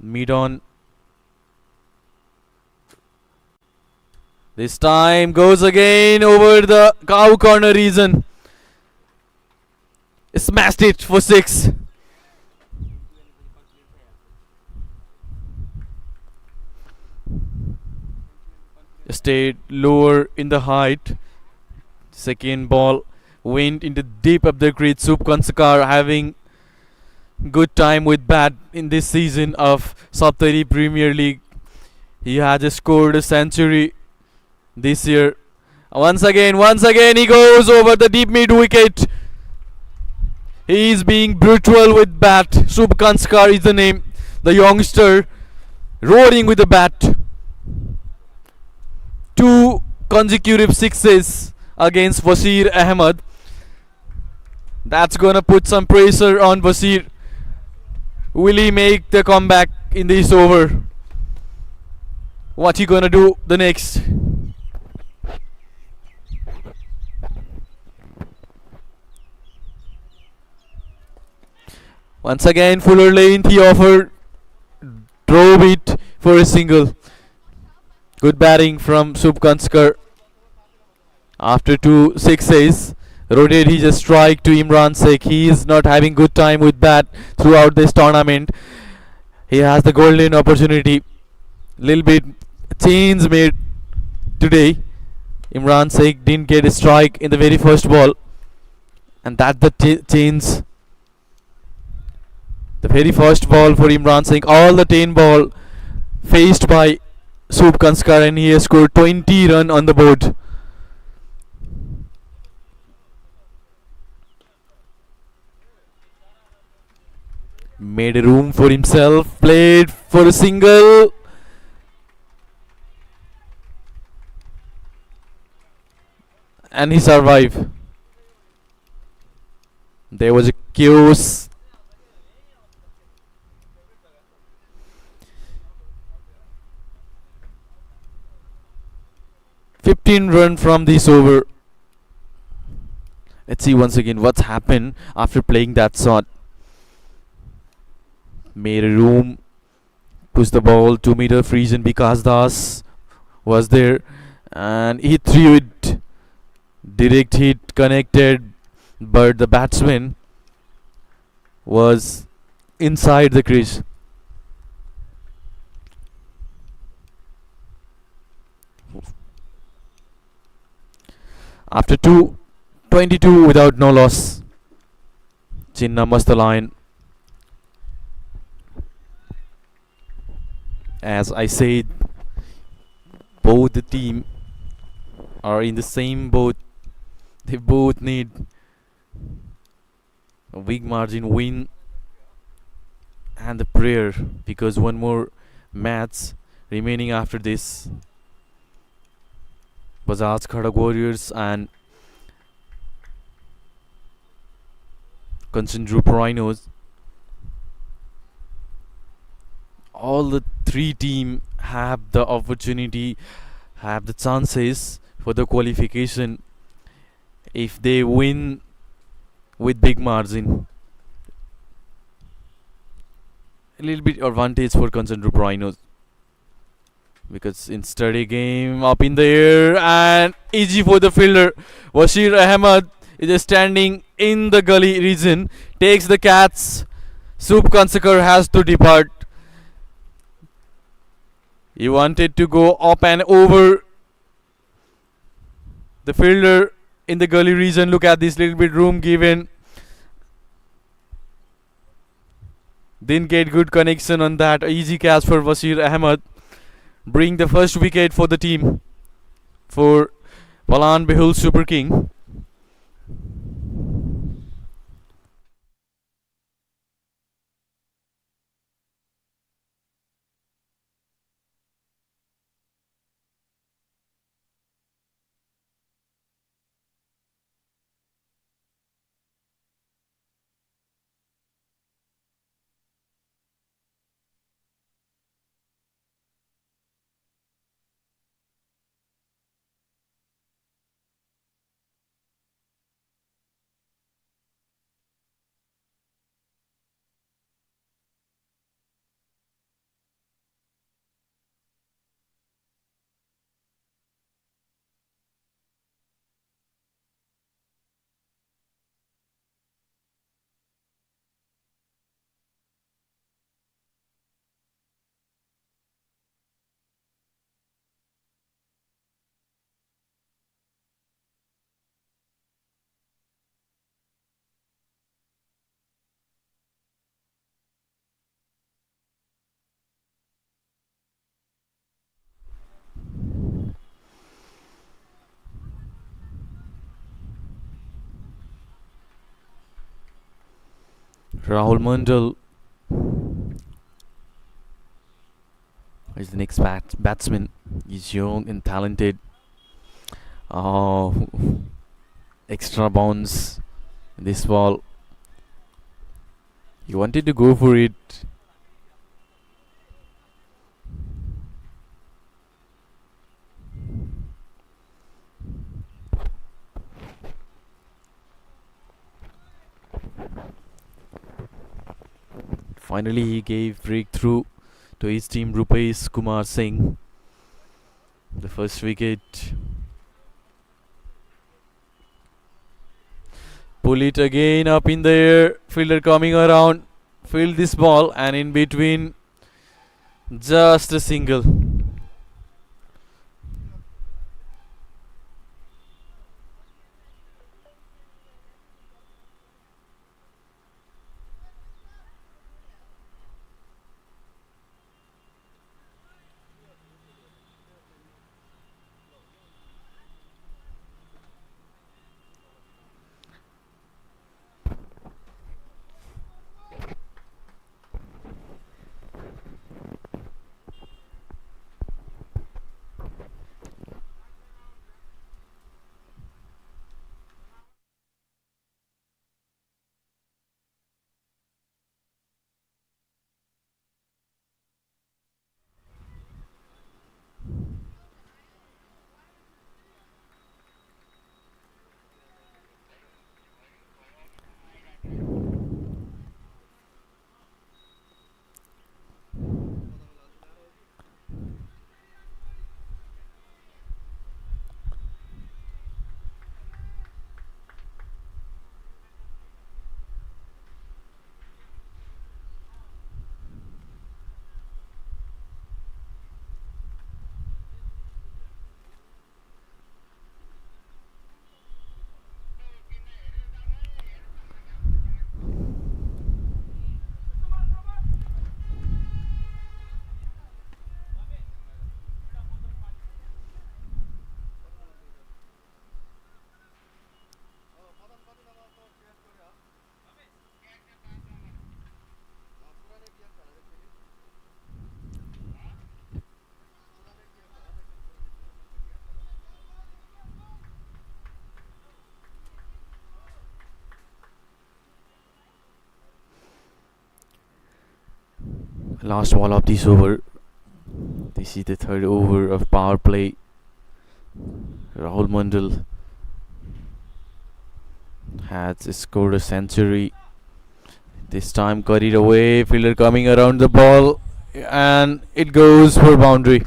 Mid on. This time goes again over the cow corner region. Smashed it for 6. Stayed lower in the height. Second ball went into deep up the crease. 𝐒𝐚𝐩𝐭𝐚𝐫𝐢 having good time with bat in this season of Saptari Premier League. He has just scored a century this year. Once again, he goes over the deep mid wicket. He is being brutal with bat. 𝐒𝐚𝐫𝐢 is the name. The youngster roaring with the bat. 2 consecutive sixes against Bashir Ahmed. That's gonna put some pressure on Bashir. Will he make the comeback in this over? What he gonna do the next? Once again, fuller length he offered, drove it for a single. Good batting from 𝐒𝐚𝐫𝐢. After 2 sixes, rotated his strike to Imran Sheikh. He is not having good time with bat throughout this tournament. He has the golden opportunity. Little bit change made today. Imran Sheikh didn't get a strike in the very first ball, and that the change. The very first ball for Imran Sheikh, all the 10 ball faced by 𝐒𝐚𝐫𝐢, and he has scored 20 runs on the board. Made a room for himself, played for a single. And he survived. There was a chaos. 15 run from this over. Let's see once again what's happened after playing that shot. Made a room, pushed the ball 2 meter freeze, and Vikas Das was there, and he threw it. Direct hit connected, but the batsman was inside the crease. After 22 without no loss, Chinnamasta line. As I said, both the team are in the same boat. They both need a big margin win and the prayer, because one more match remaining after this. Bajaj Khadak Warriors and 𝐒𝐚𝐩𝐭𝐚𝐫𝐢 Rhinos. All the 3 teams have the opportunity, have the chances for the qualification if they win with big margin. A little bit advantage for 𝐒𝐚𝐻𝐭𝐚𝐫𝐢 Rhinos, because in steady game up in the air and easy for the fielder. Bashir Ahmed is standing in the gully region, takes the catch. 𝐒𝐚𝐫𝐢 has to depart. He wanted to go up and over the fielder in the gully region. Look at this little bit room given. Didn't get good connection on that. Easy catch for Bashir Ahmed. Bring the first wicket for the team for Balan Bihul Super King. Rahul Mandal is the next batsman. He's young and talented. Oh, extra bounce. This ball. He wanted to go for it. Finally, he gave breakthrough to his team, Rupesh Kumar Singh. The first wicket. Pull it again up in the air. Fielder coming around. Field this ball, and in between, just a single. Last ball of this over. This is the third over of power play. Rahul Mandal has scored a century. This time cut it away. Fielder coming around the ball, and it goes for boundary.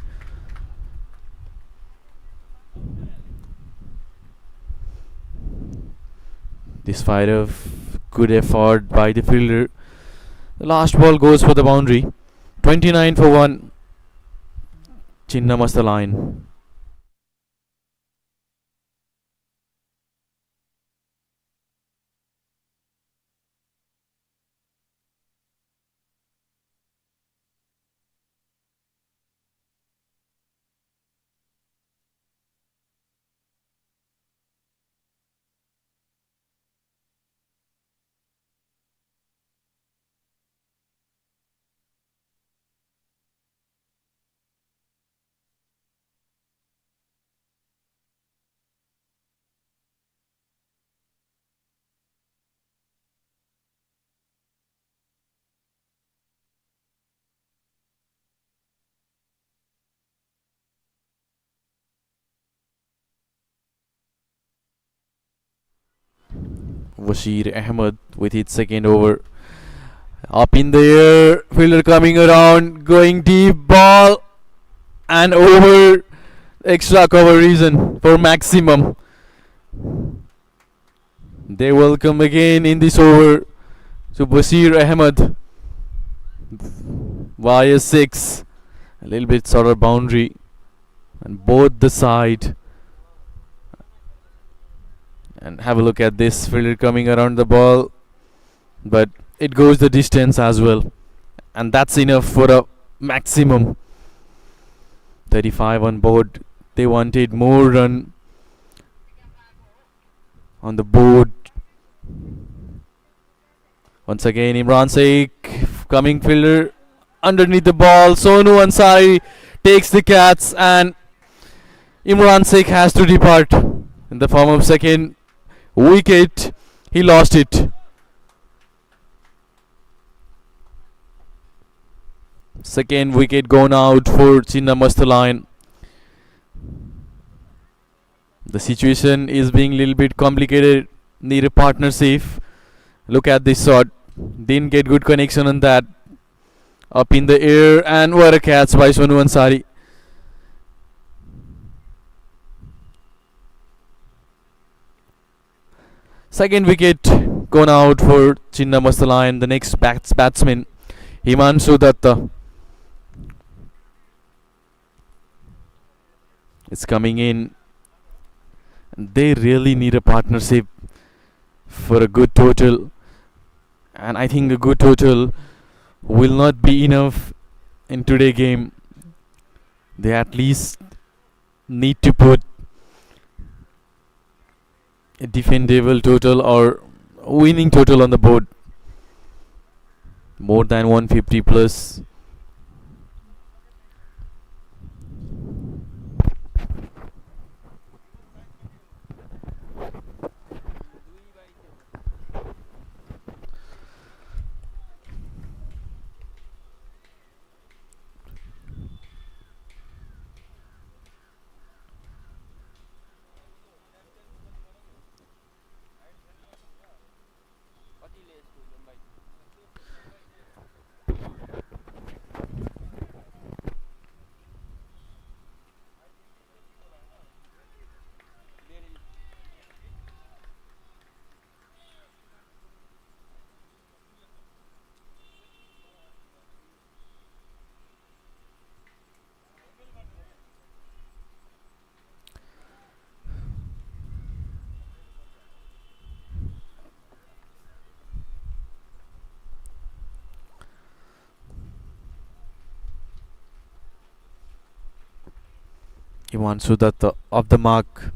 Despite of good effort by the fielder, the last ball goes for the boundary. 29 for 1. Chinnamasta line. Bashir Ahmed with his second over. Up in the air, fielder coming around, going deep ball, and over. Extra cover reason for maximum. They welcome again in this over to Bashir Ahmed via 6. A little bit sort of boundary, and both the side. And have a look at this fielder coming around the ball, but it goes the distance as well, and that's enough for a maximum. 35 on board. They wanted more run on the board. Once again, Imran Sheikh, coming fielder, underneath the ball. Sonu Ansari takes the catch, and Imran Sheikh has to depart in the form of second wicket. He lost it. Second wicket gone out for Chinnamasta line. The situation is being a little bit complicated. Need a partnership. Look at this shot. Didn't get good connection on that. Up in the air, and what a catch by Sonu Ansari. Second wicket gone out for Chinnamasta line. The next batsman, Himanshu Datta, is coming in. They really need a partnership for a good total, and I think a good total will not be enough in today's game. They at least need to put a defendable total or winning total on the board, more than 150 plus. Himanshu Datta off the mark.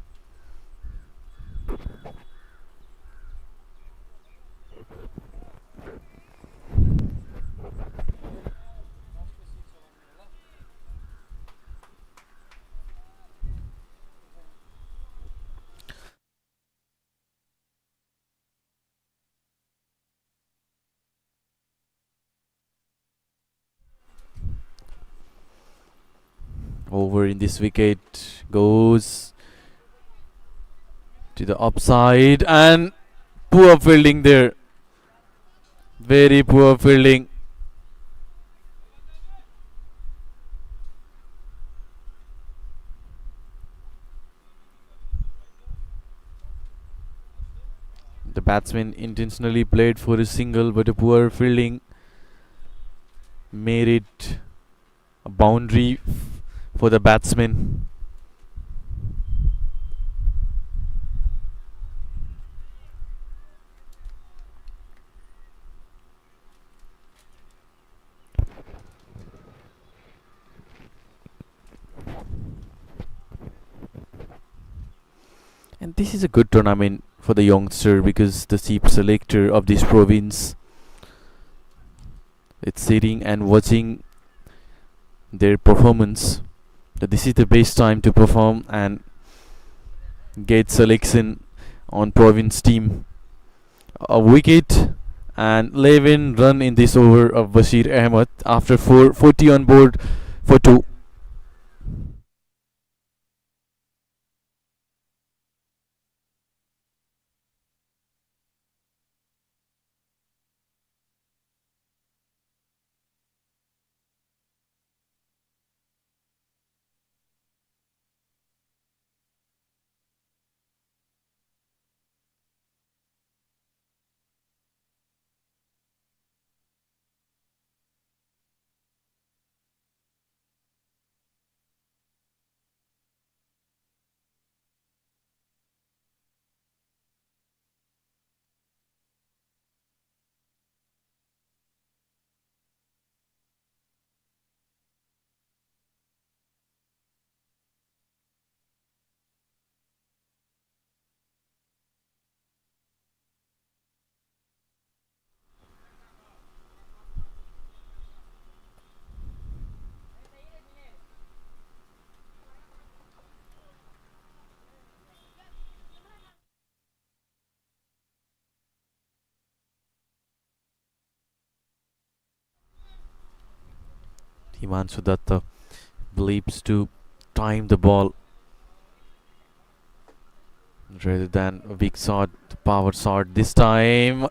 Over in this wicket goes to the upside, and poor fielding there. Very poor fielding. The batsman intentionally played for a single, but a poor fielding made it a boundary for the batsman. And this is a good tournament for the youngster, because the chief selector of this province, it's sitting and watching their performance. That this is the best time to perform and get selection on province team. A wicket and 11 run in this over of Bashir Ahmed after 40 on board for 2. Himanshu Datta believes to time the ball rather than a weak shot, power shot this time.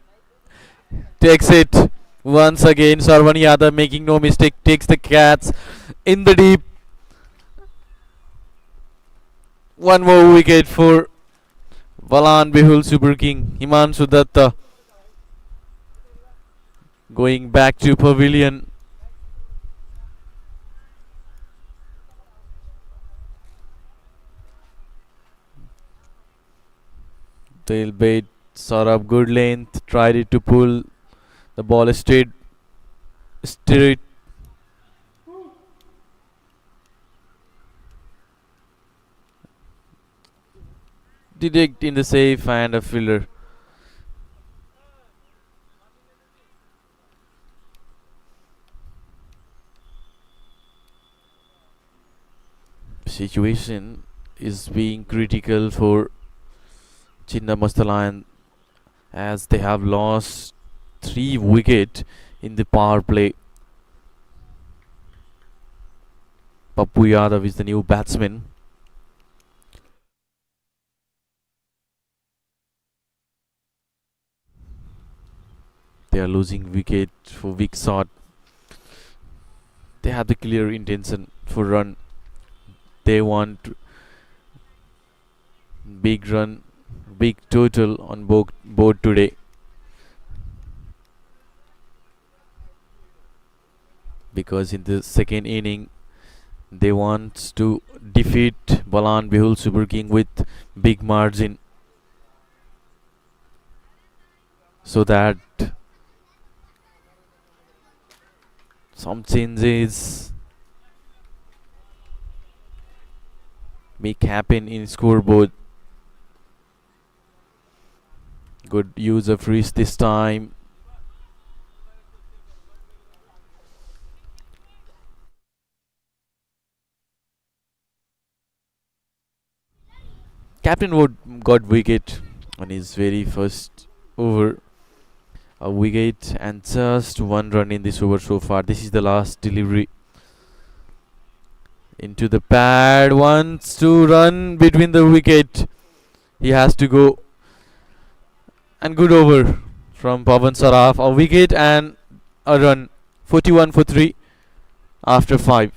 Takes it once again. Sarvan Yadav making no mistake, takes the catch in the deep. One more wicket for Balan Bihul Super King. Himanshu Datta going back to pavilion. Tailbait, Saurabh good length, tried it to pull. The ball straight, straight. Detect in the safe and a filler. Situation is being critical for Chinnamasta Lion as they have lost 3 wickets in the power play. Pappu Yadav is the new batsman. They are losing wicket for weak shot. They have the clear intention for run. They want big run, big total on board today. Because in the second inning, they want to defeat Balan Bihul Super King with big margin, so that some changes may happen in scoreboard. Good use of wrist this time. Captain Wood got wicket on his very first over. A wicket and just 1 run in this over so far. This is the last delivery. Into the pad, wants to run between the wicket. He has to go. And good over from Pavan Saraf. A wicket and a run. 41 for 3 after 5.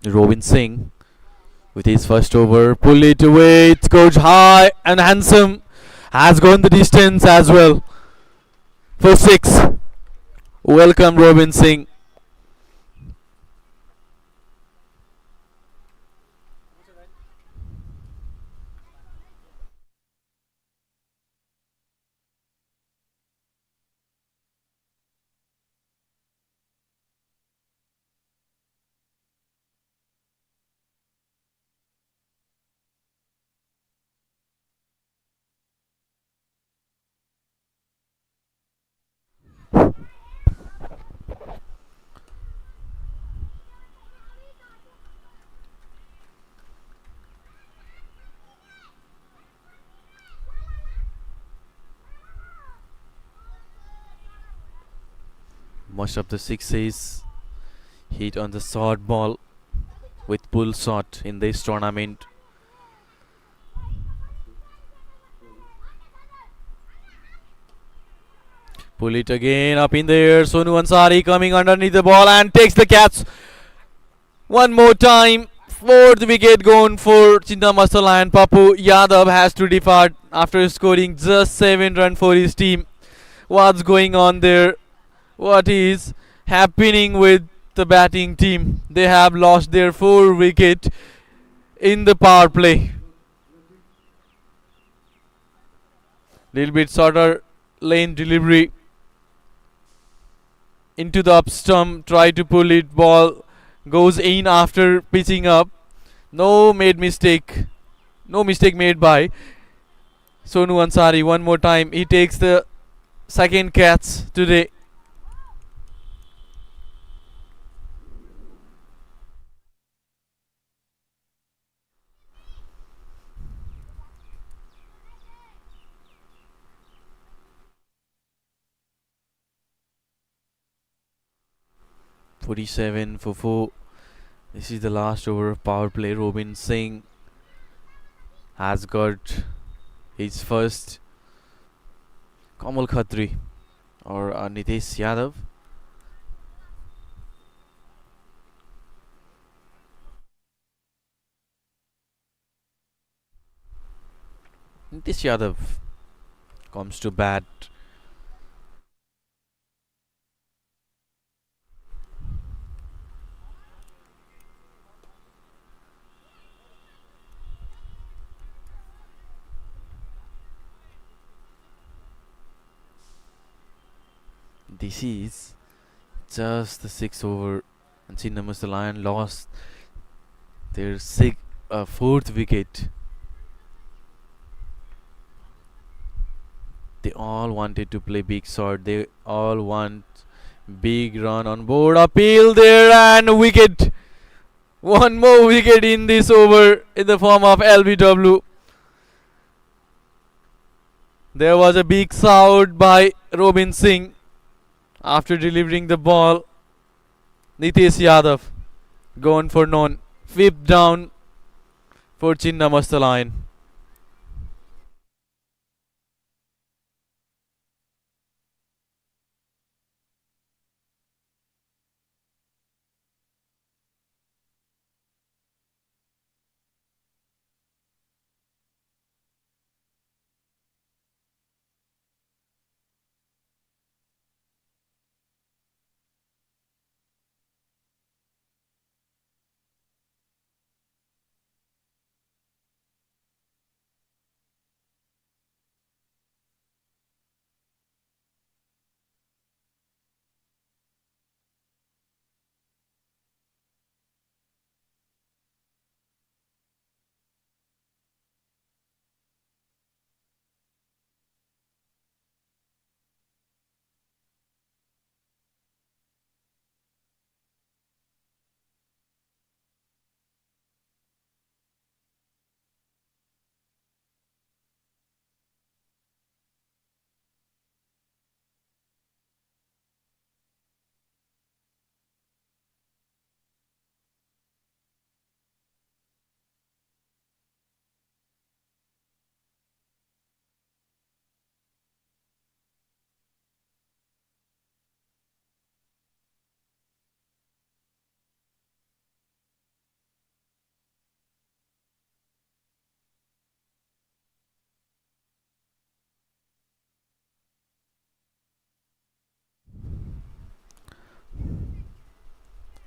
Robin Singh with his first over, pull it away, it goes high and handsome, has gone the distance as well for 6. Welcome Robin Singh. Most of the sixes hit on the short ball with pull shot in this tournament. Pull it again up in the air. Sonu Ansari coming underneath the ball and takes the catch. One more time. 4th wicket gone for Chinnamasta Lion. Pappu Yadav has to depart after scoring just 7 runs for his team. What's going on there? What is happening with the batting team? They have lost their 4 wicket in the power play. Little bit shorter lane delivery into the up stump. Try to pull it. Ball goes in after pitching up. No made mistake. No mistake made by Sonu Ansari. One more time. He takes the second catch today. "47 for 4. This is the last over of power play. Robin Singh has got his first Kamal Khatri or Nitesh Yadav. Nitesh Yadav comes to bat. This is just the 6th over, and Chinnamasta Lion lost their 4th wicket. They all wanted to play big shot. They all want big run on board. Appeal there and wicket. One more wicket in this over in the form of LBW. There was a big shout by Robin Singh after delivering the ball. Nitesh Yadav gone for none. 5th down for Chinnamasta Lion.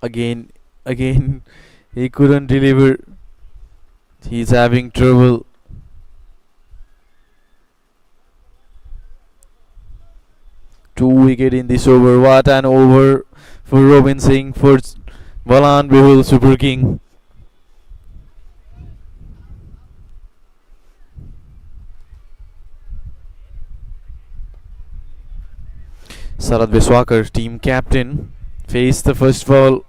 Again, again, he couldn't deliver. He's having trouble. Two wicket in this over. What an over for Robin Singh for Balan Bihul Super King. Sarat Beswakar, team captain, faced the first ball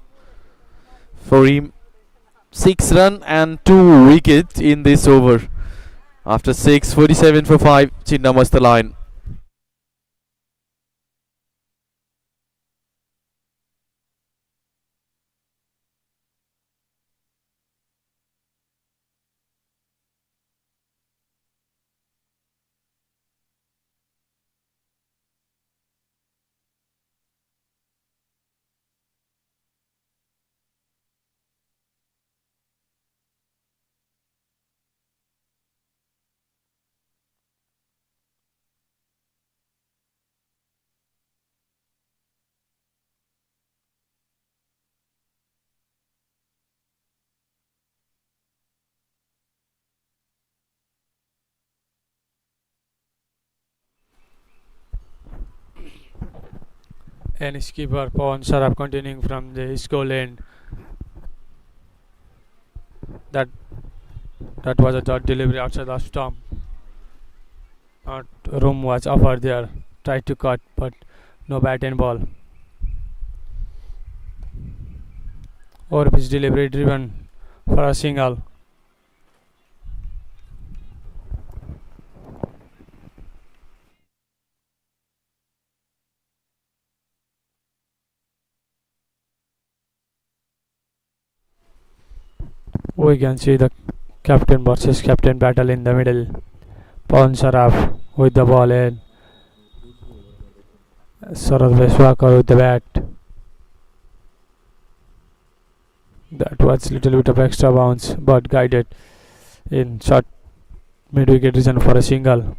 for him. 6 run and 2 wicket in this over. After 6, 47 for 5, Chinnamasta Lion. and skipper Pawan Saraf continuing from the his goal end. That that was a dot delivery outside the stump. Not room was offered there. Tried to cut, but no bat and ball. Over pitch delivery driven for a single. We can see the captain versus captain battle in the middle. Pawan Saraf with the ball and Sarad Veshwakar with the bat. That was little bit of extra bounce, but guided in short mid-wicket region for a single.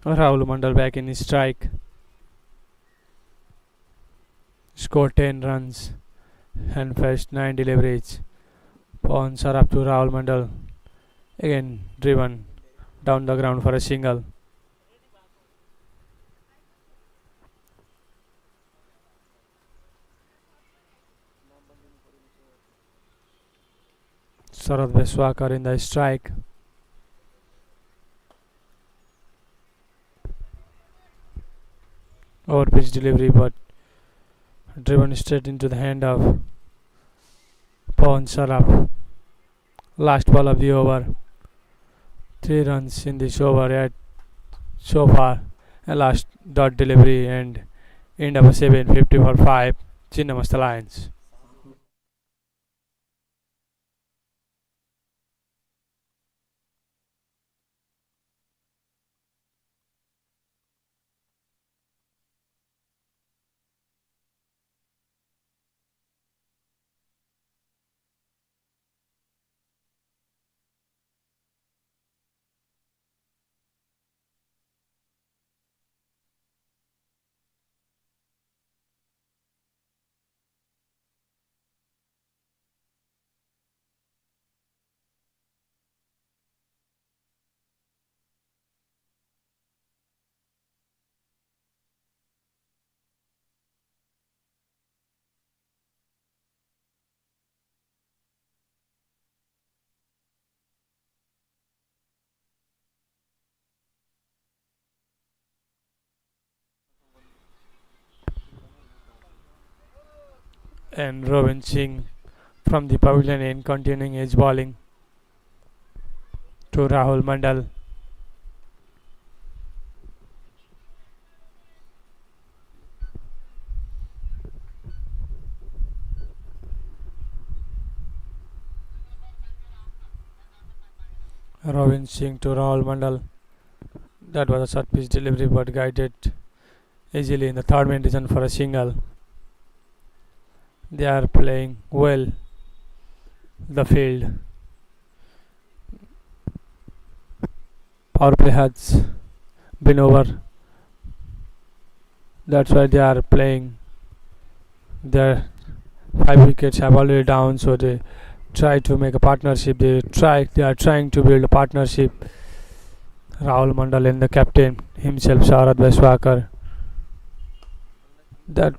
Rahul Mandal back in his strike. Score 10 runs and faced 9 deliveries. Pawan Saraf to Rahul Mandal. Again driven down the ground for a single. Sarad Veshwakar in the strike. Over pitch delivery, but driven straight into the hand of Pawan Saraf. Last ball of the over. 3 runs in this over yet so far. And last dot delivery and end of a 750 for 5. Chinnamasta Lions. And Robin Singh from the pavilion end continuing his bowling to Rahul Mandal. Robin Singh to Rahul Mandal. That was a short pitch delivery but guided easily in the third man region for a single. They are playing well the field. Power play has been over. That's why they are playing. Their 5 wickets have already down, so they try to make a partnership. They are trying to build a partnership. Rahul Mandal and the captain himself, Sharad Veshwakar. That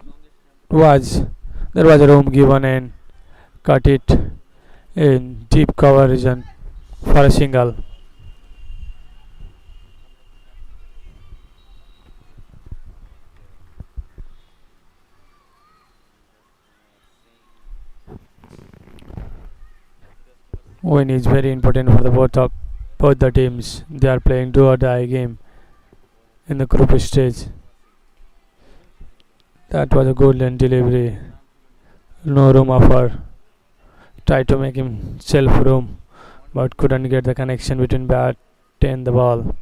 was there was a room given and cut it in deep cover region for a single. Win is very important for the both the teams. They are playing do or die game in the group stage. That was a good lane delivery. No room offer. Tried to make himself room, but couldn't get the connection between bat and the ball.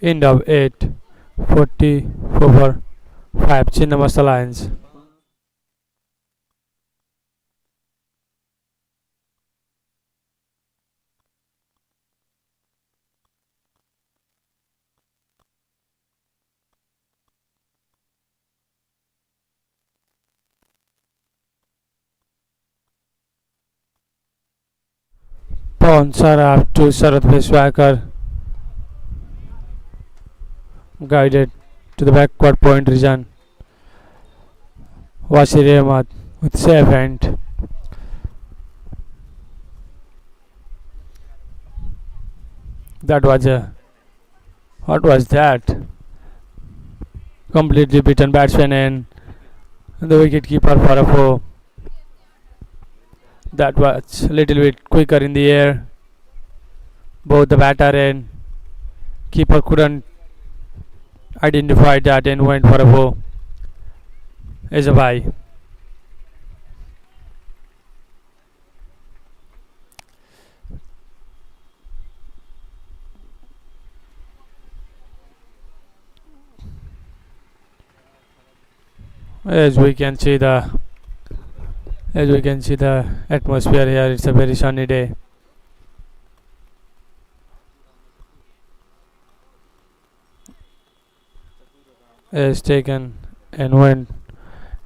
End of 8. 44 for 5. Chinnamasta Lions. Pawn Saraf to Sarat Vishwakar, guided to the backward point region. Wasir Ahmad with safe hand. That was a. What was that? Completely beaten batsman and the wicket keeper for a four. That was a little bit quicker in the air. Both the batter and keeper couldn't identify that and went for a four. As a bye. As we can see the atmosphere here, it's a very sunny day. Is taken and went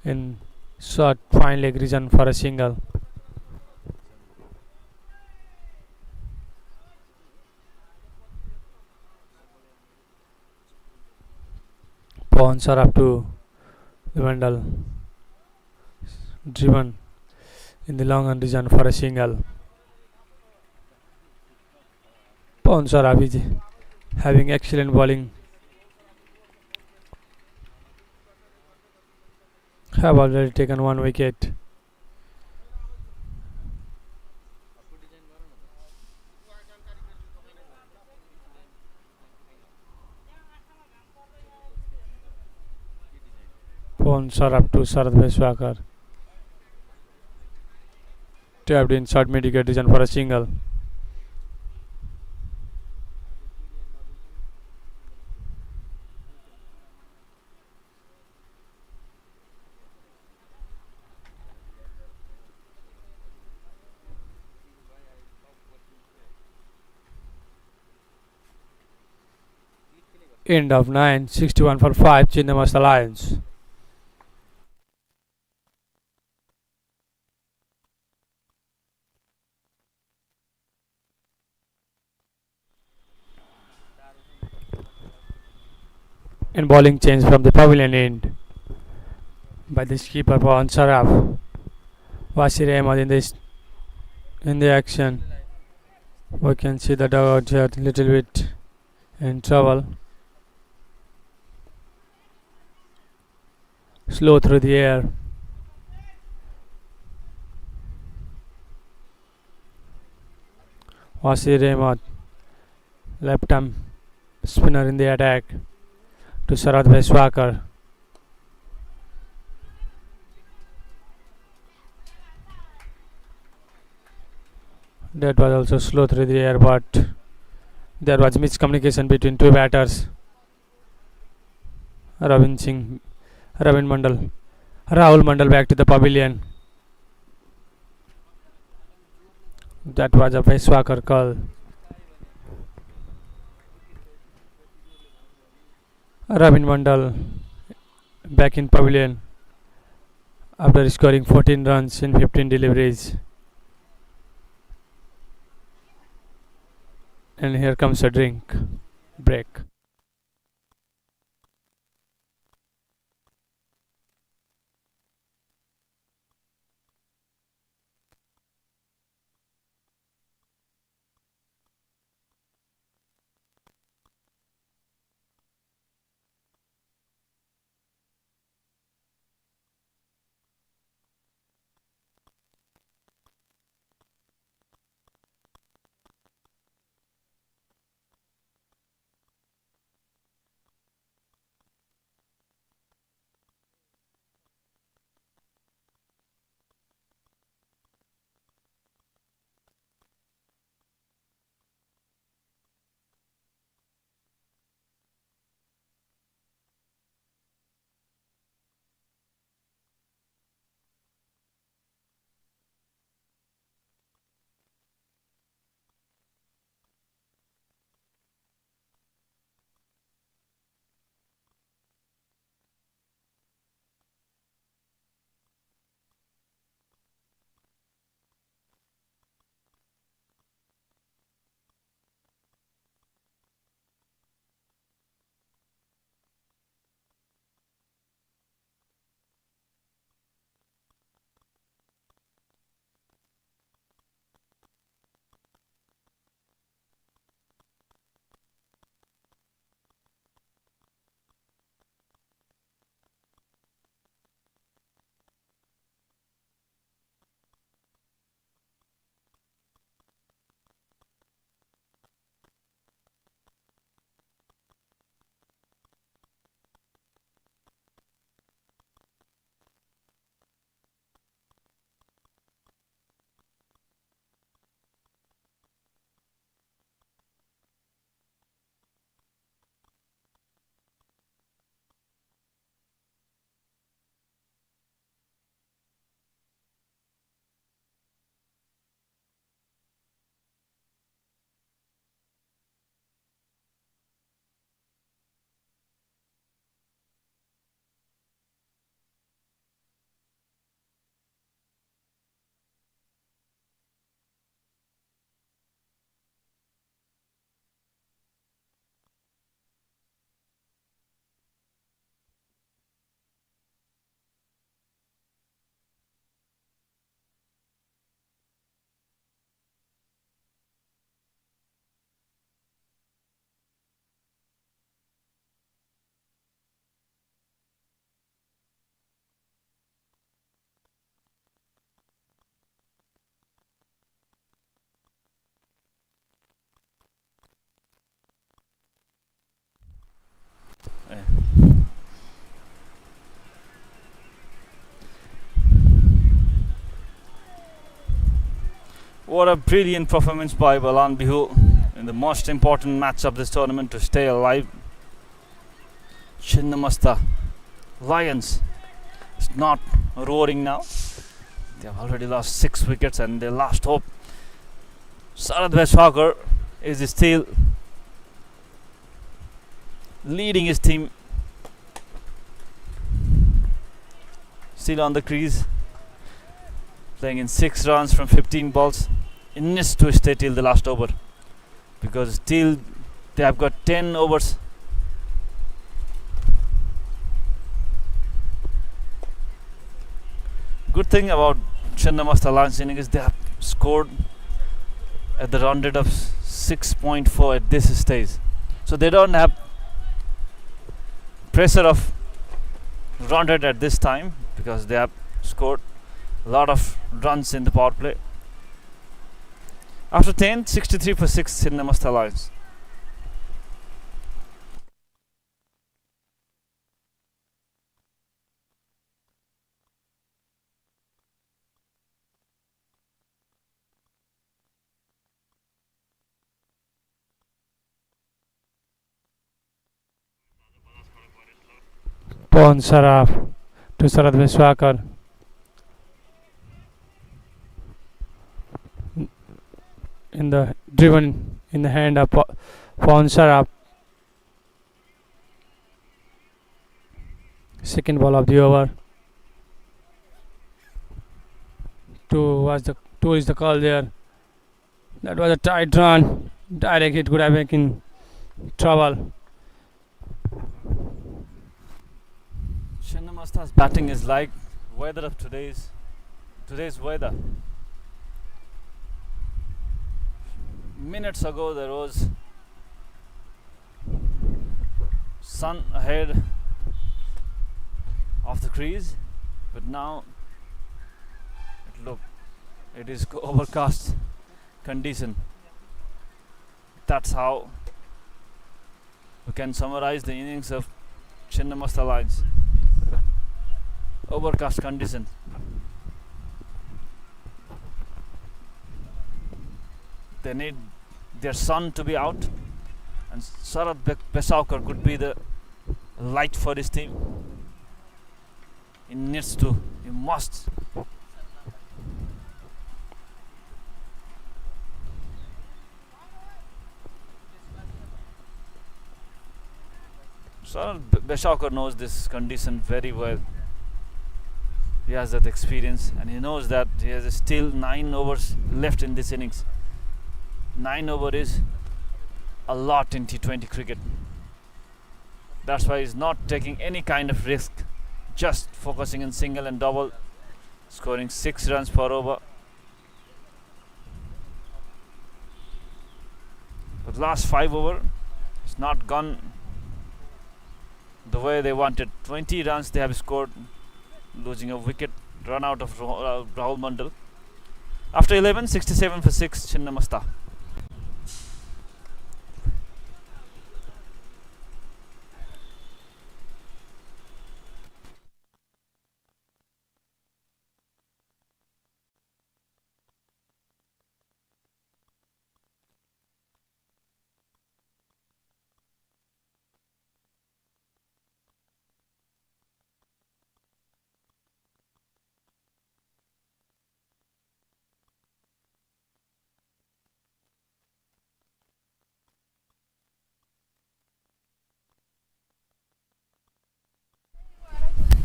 in short fine leg region for a single. Pawns are up to the Wendell, driven in the long and region for a single. Pawns are up is having excellent bowling. Have already taken one wicket. Pawns are up to Sharad Vishwakar. Tapped in short mid-wicket region for a single. End of 9, 61 for 5, Chinnamasta Lions. And bowling change from the pavilion end by the skipper Pawan Saraf. Wasir Ahmad in the action. We can see the dugout here a little bit in trouble. Slow through the air. Wasir Ahmad, left arm spinner in the attack to Sharad Vishwakar. That was also slow through the air, but there was miscommunication between two batters. Ravin Mandal, Rahul Mandal back to the pavilion. That was a Vishwakar call. Ravin Mandal back in pavilion after scoring 14 runs in 15 deliveries. And here comes a drink break. What a brilliant performance by Balan Bihul in the most important match of this tournament to stay alive. Chinnamasta Lions is not roaring now. They have already lost 6 wickets and their last hope. Sarath Beshwakar is still leading his team. Still on the crease, playing in 6 runs from 15 balls. It needs to stay till the last over because still they have got 10 overs. Good thing about Chinnamasta Lions inning is they have scored at the run rate of 6.4 at this stage, so they don't have pressure of run rate at this time because they have scored a lot of runs in the power play. After 10, 63 for 6 Chinnamasta Lions. Pawan Saraf to Sarath Beshwakar. Driven in the hand of Pawan Saraf. Second ball of the over. Two is the call there. That was a tight run. Direct hit could have been in trouble. Chinnamasta's batting is like weather of today's weather. Minutes ago there was sun ahead of the crease, but now it is overcast condition. That's how we can summarize the innings of Chinnamasta Lions. Overcast condition. They need their sun to be out, and Sarath Beshwakar could be the light for his team. He must. Sarath Beshwakar knows this condition very well. He has that experience and he knows that he has still 9 overs left in this innings. 9 over is a lot in T20 cricket. That's why he's not taking any kind of risk, just focusing on single and double, scoring 6 runs per over. But last 5 over, it's not gone the way they wanted. 20 runs they have scored, losing a wicket, run out of Rahul Mandal. After 11, 67 for 6 Chinnamasta.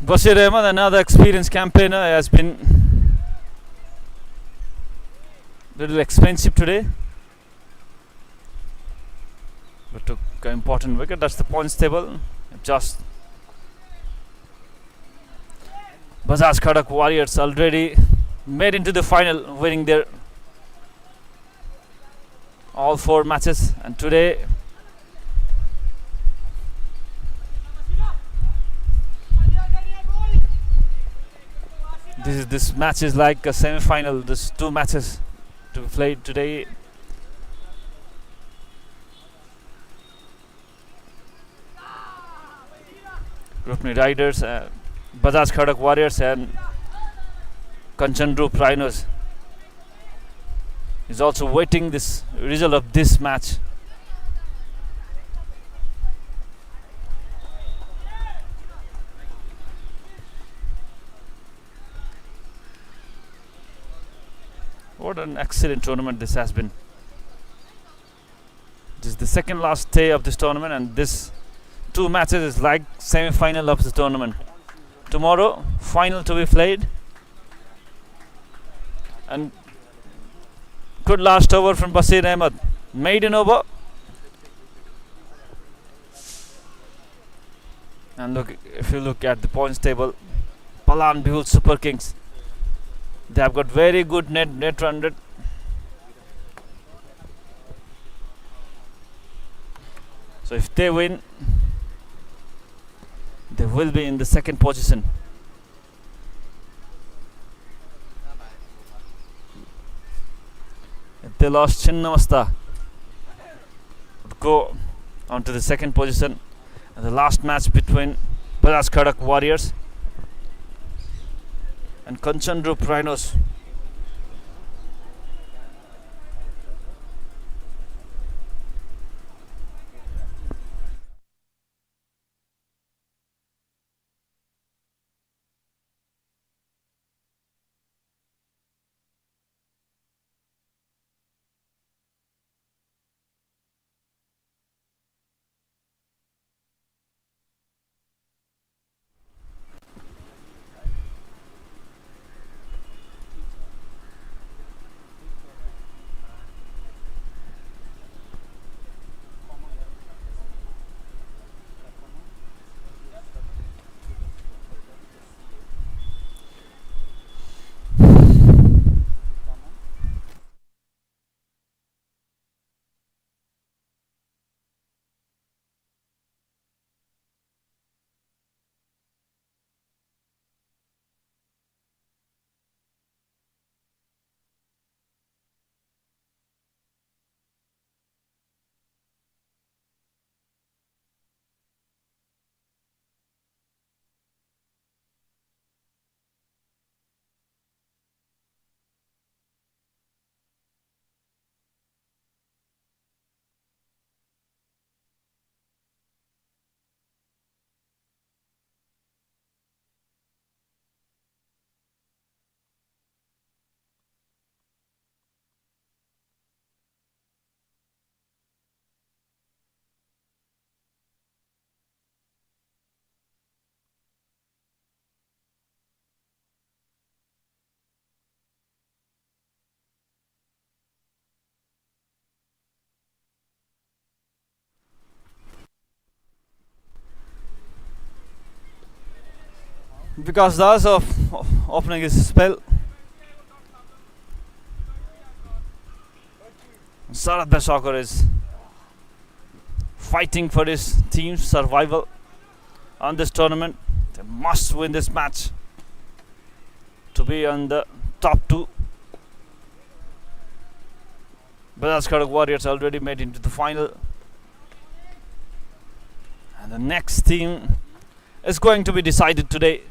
Bashir Ahmed, another experienced campaigner, has been a little expensive today, but took an important wicket. That's the points table. Just Bajaj Khadak Warriors already made into the final, winning their all 4 matches, and today this match is like a semi-final. There's 2 matches to be played today. Rupni Riders, Bajaj Khadak Warriors and Kanchandrup Rhinos. He's also waiting this result of this match. What an excellent tournament this has been. This is the second last day of this tournament, and this 2 matches is like semi-final of the tournament. Tomorrow, final to be played. And good last over from Basir Ahmed. Maiden over. And look, if you look at the points table, Balan Bihul Super Kings, they have got very good net run rate. So if they win, they will be in the second position. If they lost, Chinnamasta would go on to the second position. And the last match between Bajaj Khadak Warriors and Kanchandrup Rhinos. Because the hours of opening his spell, Sarat Beshakar is fighting for his team's survival on this tournament. They must win this match to be on the top 2. Bajaj Khadak Warriors already made into the final, and the next team is going to be decided today.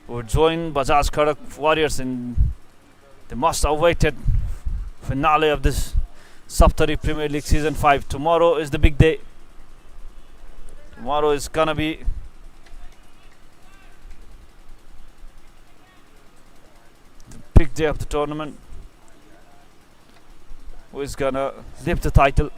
Would join Bajaj Khadak Warriors in the most awaited finale of this Saptari Premier League Season 5. Tomorrow is the big day. Tomorrow is gonna be the big day of the tournament. Who is gonna lift the title?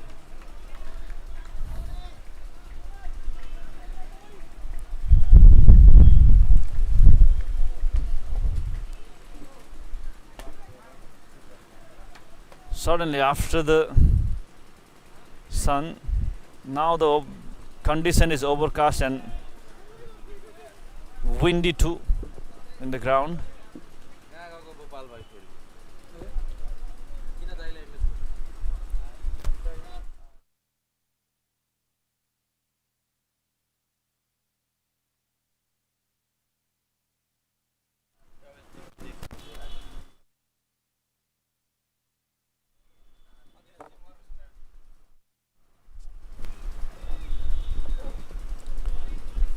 Suddenly after the sun, now the condition is overcast and windy too in the ground.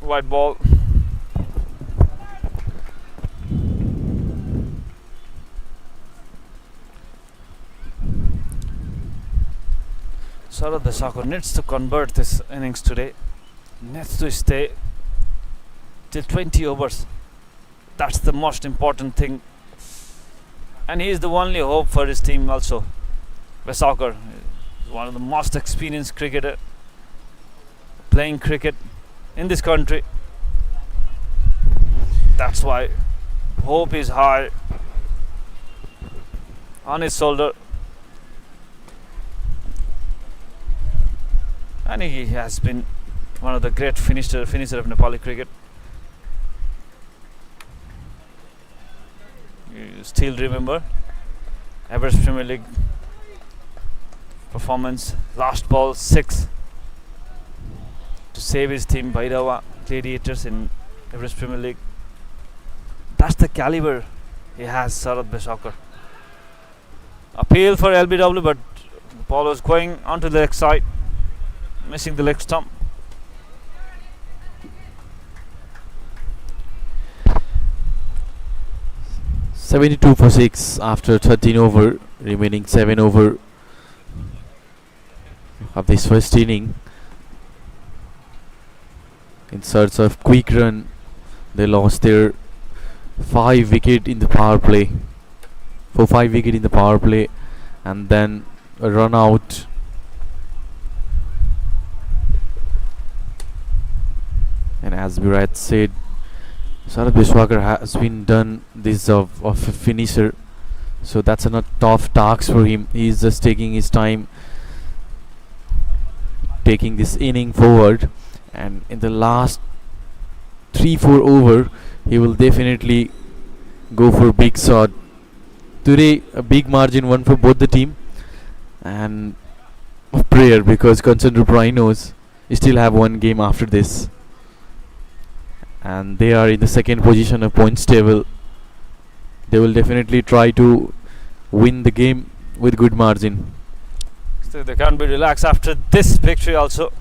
White ball. Sarad Bishakar needs to convert this innings today. Needs to stay till 20 overs. That's the most important thing. And he is the only hope for his team also. Bishakar is one of the most experienced cricketer playing cricket in this country. That's why hope is high on his shoulder. And he has been one of the great finisher of Nepali cricket. You still remember Everest Premier League performance, last ball 6 to save his team Bhairava Gladiators in Everest Premier League. That's the caliber he has, Sarad Bishakar. Appeal for LBW, but the ball was going onto the leg side, missing the leg stump. '72 for 6 after 13 over, remaining 7 over of this first inning. In search of quick run, they lost their 5 wicket in the power play. For 5 wicket in the power play, and then a run out. And as Virat said, Sarad Bishakar has been done this of a finisher, so that's a tough task for him. He is just taking his time, taking this inning forward, and in the last 3-4 over, he will definitely go for big shot. Today, a big margin won for both the team, and a prayer because 𝐶 Rhinos still have one game after this, and they are in the second position of points table. They will definitely try to win the game with good margin. So they can't be relaxed after this victory also.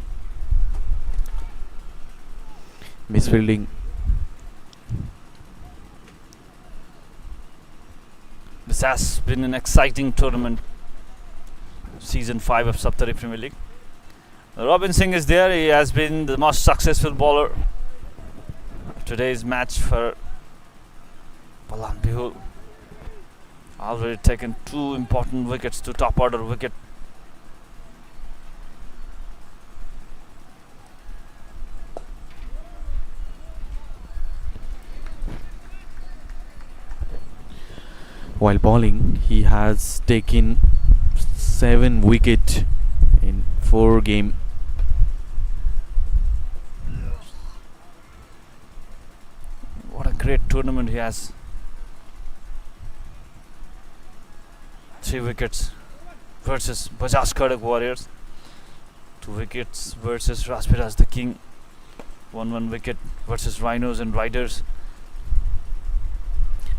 Misfielding. This has been an exciting tournament. Season 5 of Saptari Premier League. Robin Singh is there. He has been the most successful bowler of today's match for Balan Bihul. Already taken 2 important wickets, 2 top order wicket. While bowling, he has taken 7 wicket in 4 games. What a great tournament he has. 3 wickets versus Bajaj Kadak Warriors. 2 wickets versus Raspberry the King. 1 wicket versus Rhinos and Riders.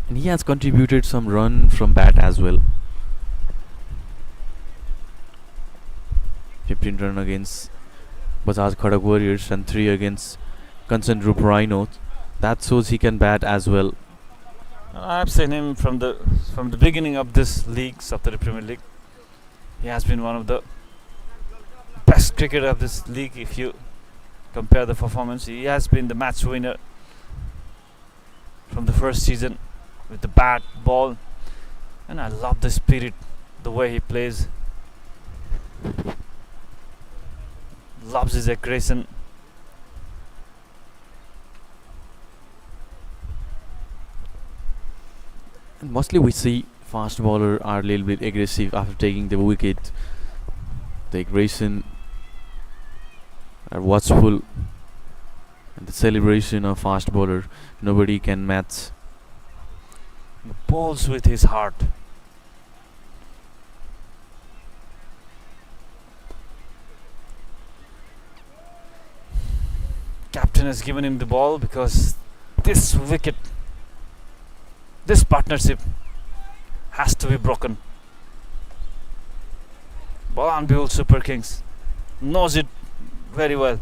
And he has contributed some run from bat as well. 15 run against Bajaj Kadak Warriors and 3 against 𝐶 Rhinos. That shows he can bat as well. I've seen him from the beginning of this league, Saptari Premier League. He has been one of the best cricketer of this league. If you compare the performance, he has been the match winner from the first season with the bat, ball, and I love the spirit, the way he plays. Loves his aggression. And mostly we see fast bowler are a little bit aggressive after taking the wicket. The aggression are watchful, and the celebration of fast bowler nobody can match. He bowls with his heart. Captain has given him the ball because this wicket, this partnership has to be broken. Balan Bihul Super Kings knows it very well.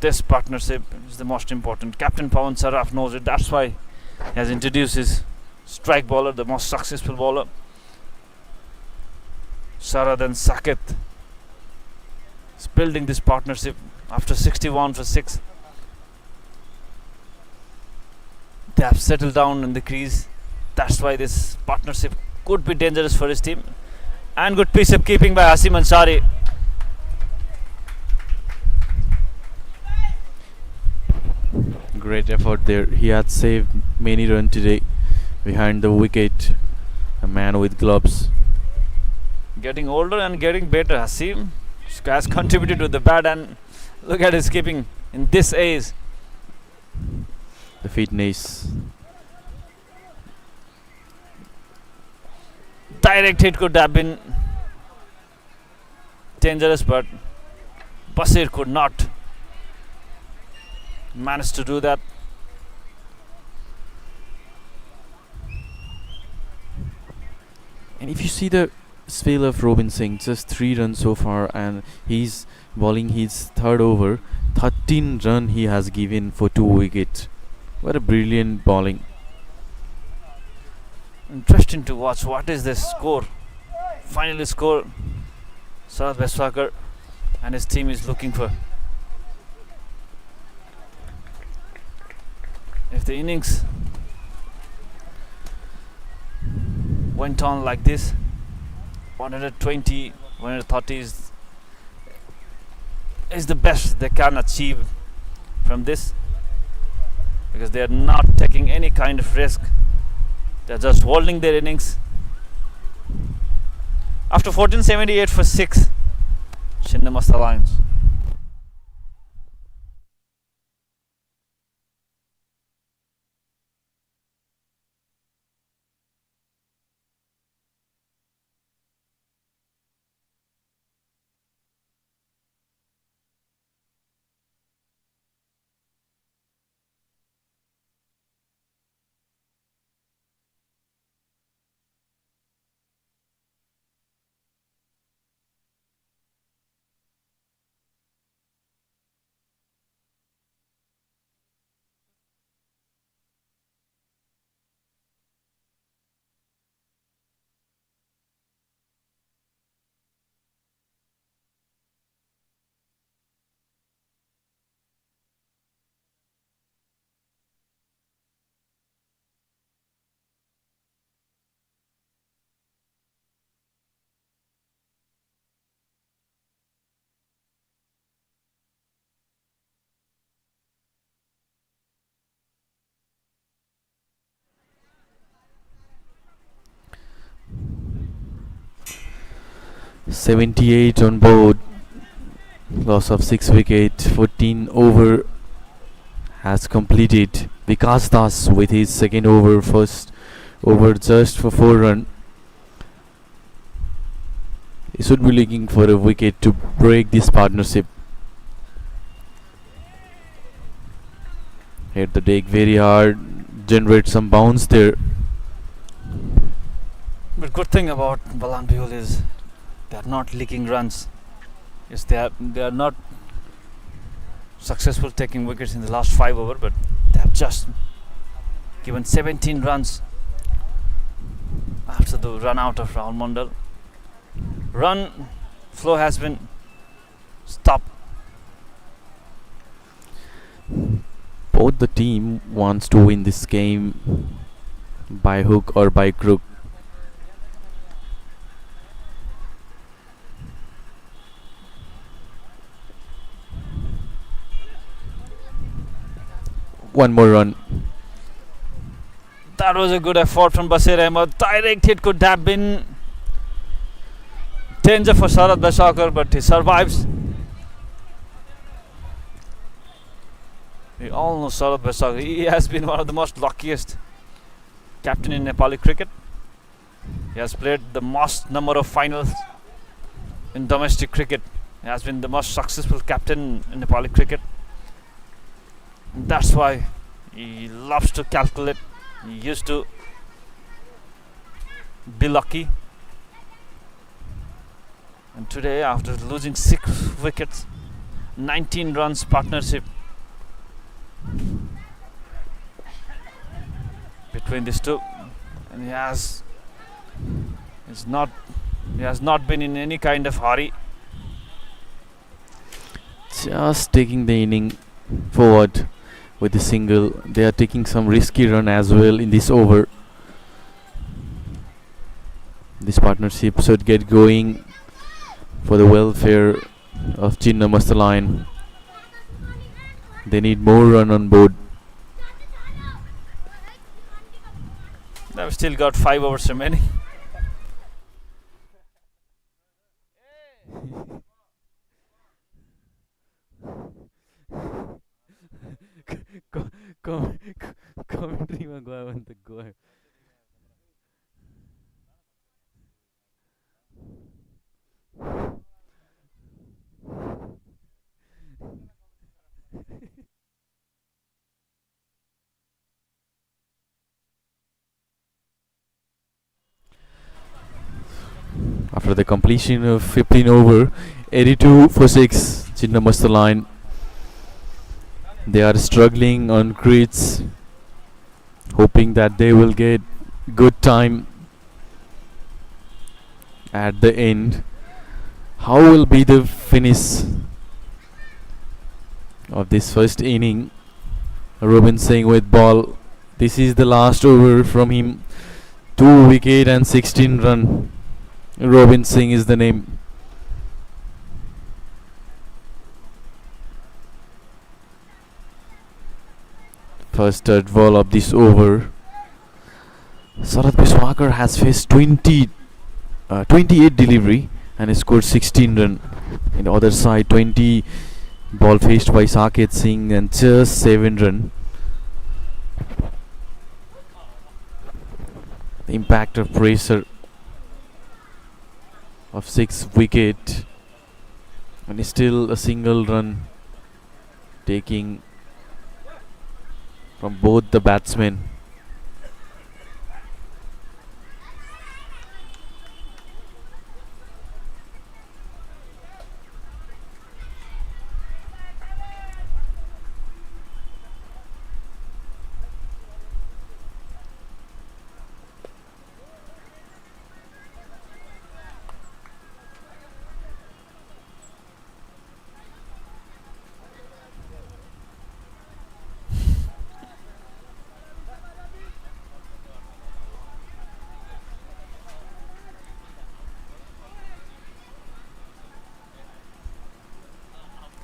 This partnership is the most important. Captain Pawan Saraf knows it. That's why he has introduced his strike bowler, the most successful bowler, Sarad and Saket. building this partnership after 61 for 6. They have settled down in the crease. That's why this partnership could be dangerous for his team. And good piece of keeping by Asim Ansari. Great effort there. He had saved many runs today behind the wicket. A man with gloves. Getting older and getting better. Asim has contributed to the bat, and look at his keeping in this age. The fitness. Direct hit could have been dangerous, but Basir could not manage to do that. And if you see the spell of Robin Singh, just 3 runs so far, and he's bowling his third over. 13 runs he has given for 2 wickets. What a brilliant bowling. Interesting to watch. What is the score? Finally score. Sarat Beswakar and his team is looking for. If the innings went on like this, 120, 130 is the best they can achieve from this, because they are not taking any kind of risk. They are just holding their innings. After 1478 for 6, Chinnamasta Lions. '78 on board. Loss of 6 wickets. 14 over has completed. Vikas Das with his second over, first over just for 4 runs. He should be looking for a wicket to break this partnership. Hit the deck very hard, generate some bounce there. But good thing about Balan Bihul is they are not leaking runs. Yes, they are not successful taking wickets in the last 5 overs, but they have just given 17 runs after the run out of Rahul Mandal. Run flow has been stopped. Both the team wants to win this game by hook or by crook. One more run. That was a good effort from Basir Ahmed. Direct hit could have been danger for Sarat Beswakar, but he survives. We all know Sarat Beswakar. He has been one of the most luckiest captain in Nepali cricket. He has played the most number of finals in domestic cricket. He has been the most successful captain in Nepali cricket. That's why he loves to calculate. He used to be lucky. And today, after losing 6 wickets, 19 runs partnership between these two, and he has not been in any kind of hurry. just taking the inning forward with the single. They are taking some risky run as well in this over. This partnership should get going for the welfare of Chinnamasta line. They need more run on board. They've still got 5 overs remaining. Commentary માં ગયો તો ગયો. After the completion of 15 over, 82 for 6, Chinnamasta line. They are struggling on creates, hoping that they will get good time at the end. How will be the finish of this first inning? Robin Singh with ball. This is the last over from him. 2 wicket and 16 run. Robin Singh is the name. First third ball of this over. Sarath Biswakar has faced 28 delivery and he scored 16 run. In the other side, 20 ball faced by Saket Singh and just 7 run. The impact of pressure of 6 wicket and still a single run taking from both the batsmen.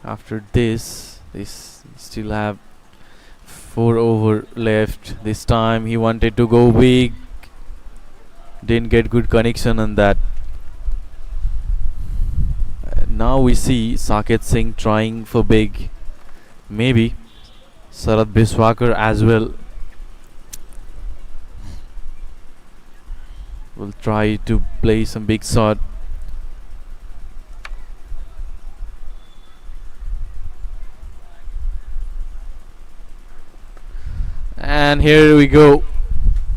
After this, they still have 4 over left. This time he wanted to go big. Didn't get good connection on that. Now we see Saket Singh trying for big. Maybe Sarath Biswakar as well will try to play some big shot. And here we go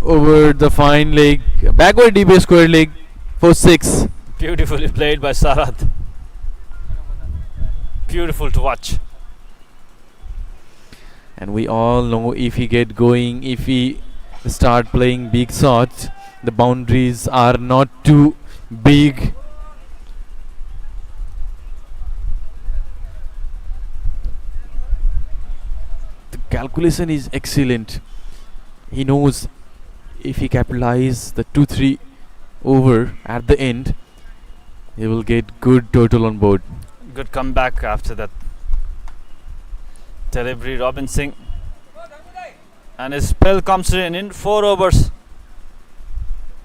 over the fine leg, backward DB square leg for 6. Beautifully played by Sarath. Beautiful to watch. And we all know if he get going, if he start playing big shots, the boundaries are not too big. The calculation is excellent. He knows if he capitalize the 2-3 over at the end, he will get good total on board. Good comeback after that delivery, Robin Singh. And his spell comes in 4 overs.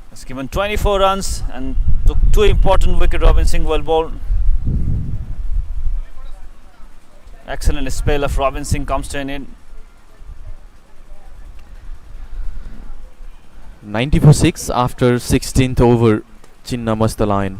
Has given 24 runs and took 2 important wickets. Robin Singh well bowled. Excellent spell of Robin Singh comes to an end. 90 for 6 after 16th over, Chinnamasta line.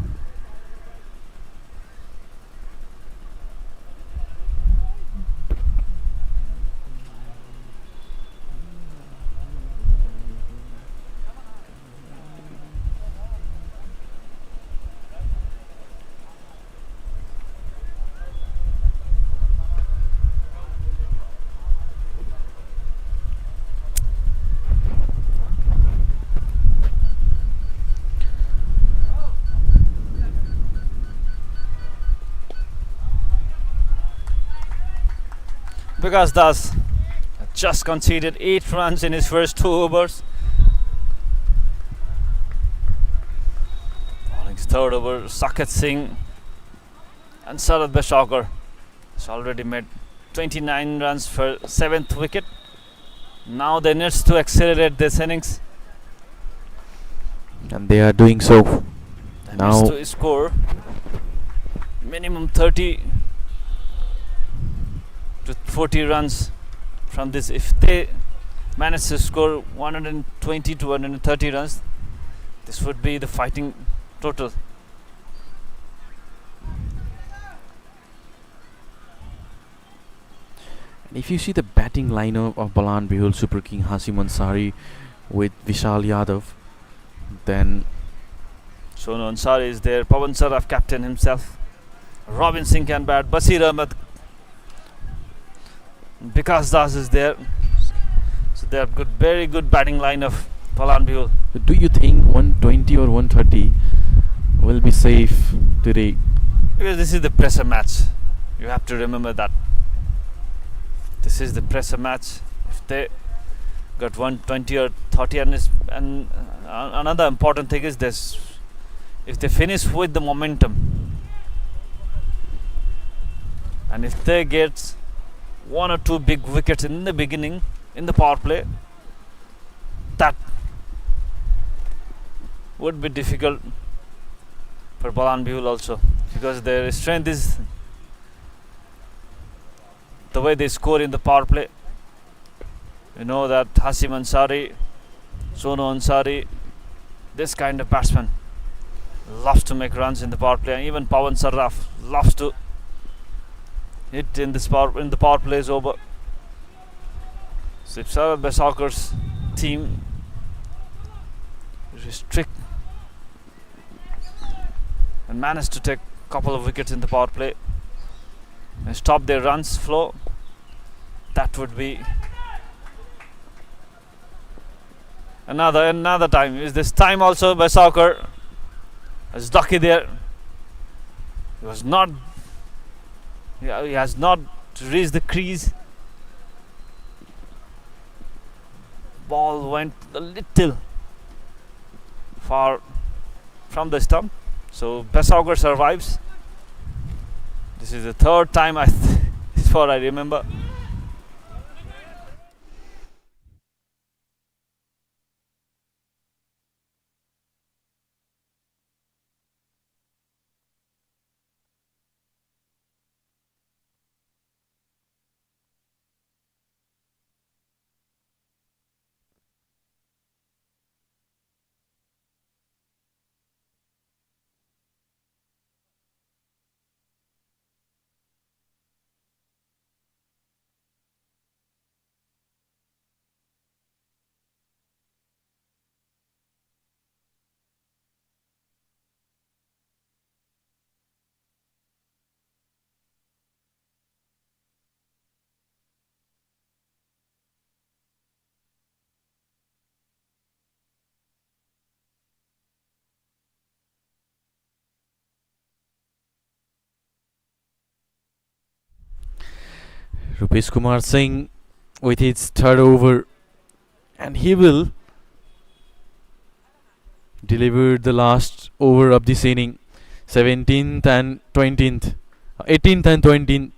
Vikas Das just conceded 8 runs in his first 2 overs. On his third over, Saket Singh and Sarad Beshawkar has already made 29 runs for 7th wicket. Now they need to accelerate this innings. And they are doing so. They Now need to score minimum 30 to 40 runs from this. If they manage to score 120 to 130 runs, this would be the fighting total. And if you see the batting lineup of Balan Bihul, Super King Hasim Ansari with Vishal Yadav, then Sonu Ansari is there, Pawan Saraf captain himself, Robin Singh can bat, Basir Ahmed, Vikas Das is there. So they have good, very good batting line of Balan Bihul. do you think 120 or 130 will be safe today? Because this is the pressure match, you have to remember that. This is the pressure match. If they got 120 or 30, and another important thing is this: if they finish with the momentum, and if they get 1 or 2 big wickets in the beginning in the power play, that would be difficult for Balan Bihul also, because their strength is the way they score in the power play. You know that Hasim Ansari, Sonu Ansari, this kind of batsman loves to make runs in the power play, and even Pawan Saraf loves to hit in the power play is over. So if Sarad Beshawkar's team restrict and manage to take a couple of wickets in the power play and stop their runs flow, that would be another time. Is this time also Beshawkar is lucky there. He was not, he has not reached the crease. Ball went a little far from the stump, so Beshawkar survives. This is the third time as far I remember. Rupesh Kumar Singh with his third over, and he will deliver the last over of this inning. 17th and 20th, 18th and 20th.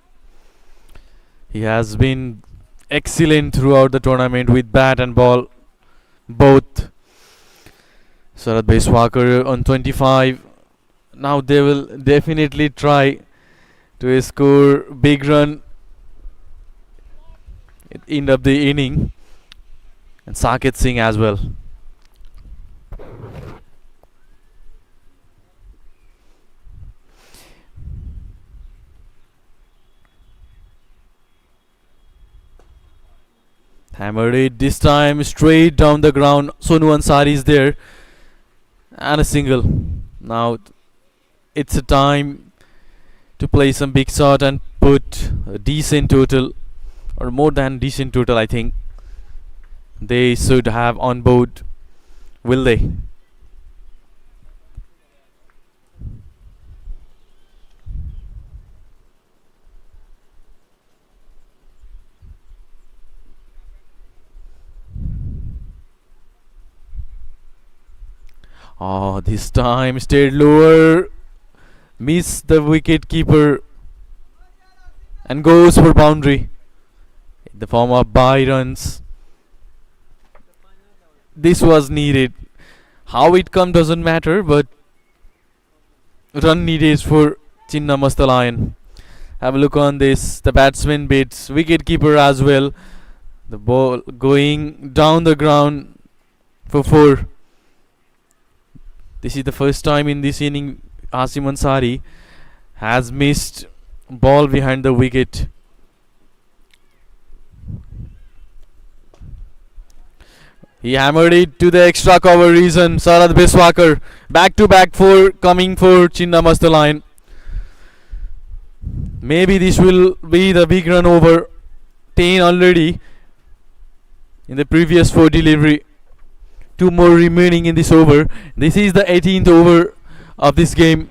He has been excellent throughout the tournament with bat and ball both. Sarad Beshawkar on 25. Now they will definitely try to score big run at end of the inning, and Saket Singh as well. Hammered it this time straight down the ground. Sonu Ansari is there and a single. Now it's a time to play some big shot and put a decent total, or more than decent total, I think. They should have on board. Will they? Oh, this time stayed lower, missed the wicket keeper, and goes for boundary in the form of by runs. This was needed. How it come doesn't matter, but run needed for Chinnamasta Lion. Have a look on this. The batsman beats wicket keeper as well. The ball going down the ground for 4. This is the first time in this inning Asim Ansari has missed ball behind the wicket. He hammered it to the extra cover reason. Sarad Biswakar back to back 4 coming for Chinnamasta Lion. Maybe this will be the big run over. 10 already in the previous 4 delivery. 2 more remaining in this over. This is the 18th over of this game.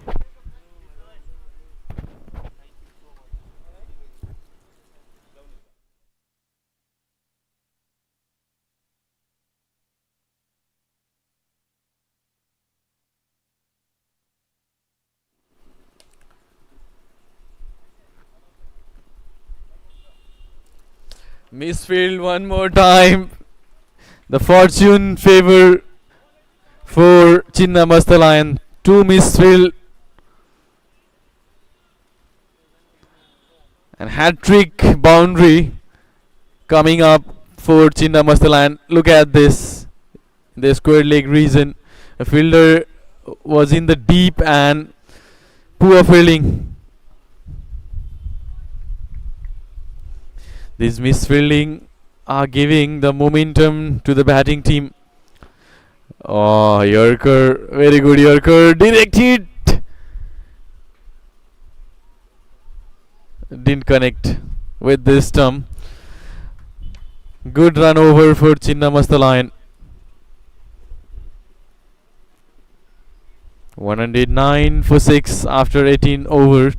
Misfield one more time. The fortune favor for Chinnamasta Lion. 2 misfield and hat-trick boundary coming up for Chinnamasta Lion. Look at this. The square leg region. A fielder was in the deep and poor fielding. This misfielding are giving the momentum to the batting team. Oh, Yorker, very good Yorker, direct hit. Didn't connect with this stump. Good run over for Chinnamasta Lion. 109 for 6 after 18 over.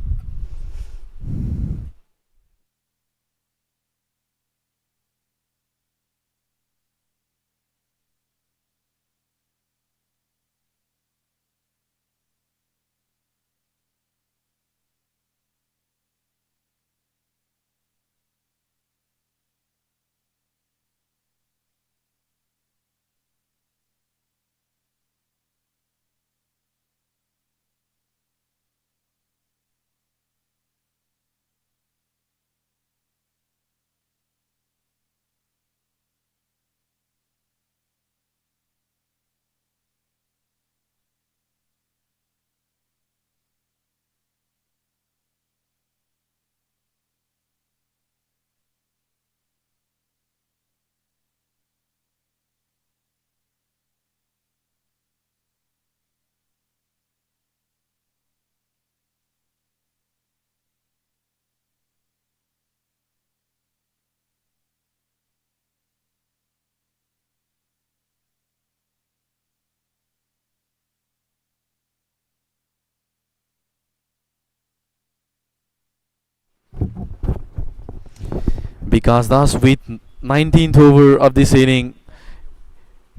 Because thus with 19th over of this inning,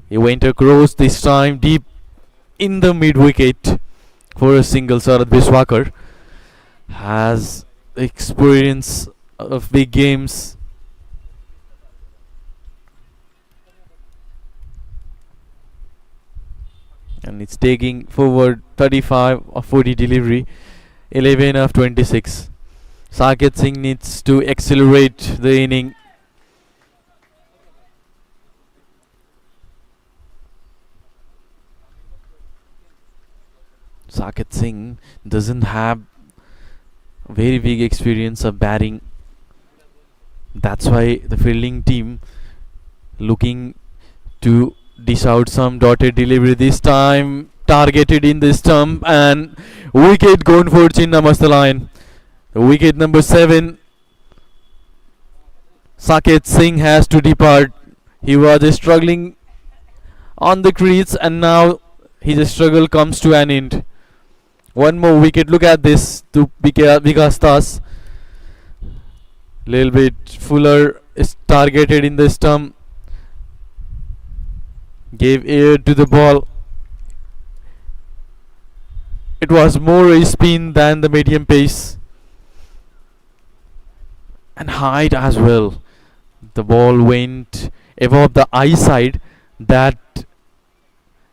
he went across this time deep in the mid wicket for a single. Sarad Biswakar has experience of big games. And it's taking forward 35 of 40 delivery, 11 of 26. Saket Singh needs to accelerate the inning. Saket Singh doesn't have very big experience of batting. That's why the fielding team looking to dish out some dotted delivery this time. Targeted in the stump and wicket gone for Chinnamasta Lion. Wicket number 7. Saket Singh has to depart. He was struggling on the crease and now his struggle comes to an end. One more wicket. Look at this to Vikas. Little bit Fuller is targeted in the stump. Gave air to the ball. It was more a spin than the medium pace, and height as well. The ball went above the eye side. That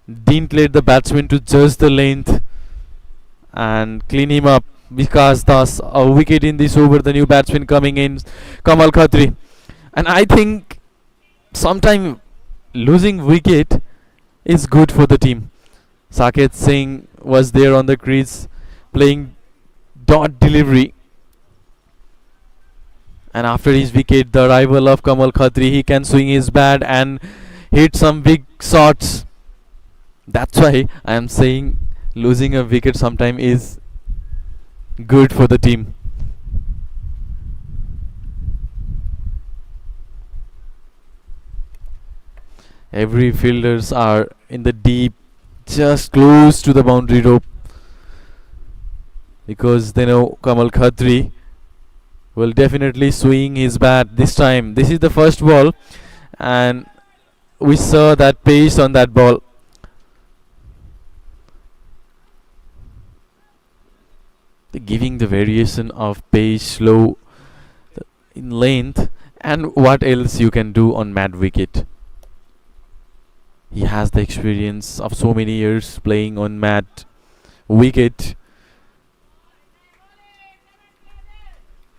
didn't let the batsman to judge the length and clean him up, because thus a wicket in this over. The new batsman coming in, Kamal Khatri. And I think sometime losing wicket is good for the team. Saket Singh was there on the crease playing dot delivery, and after his wicket, the arrival of Kamal Khatri, he can swing his bat and hit some big shots. That's why I am saying losing a wicket sometime is good for the team. Every fielders are in the deep, just close to the boundary rope, because they know Kamal Khatri will definitely swing his bat this time. This is the first ball, and we saw that pace on that ball. Giving the variation of pace, slow, in length, and what else you can do on mad wicket. He has the experience of so many years playing on mad wicket,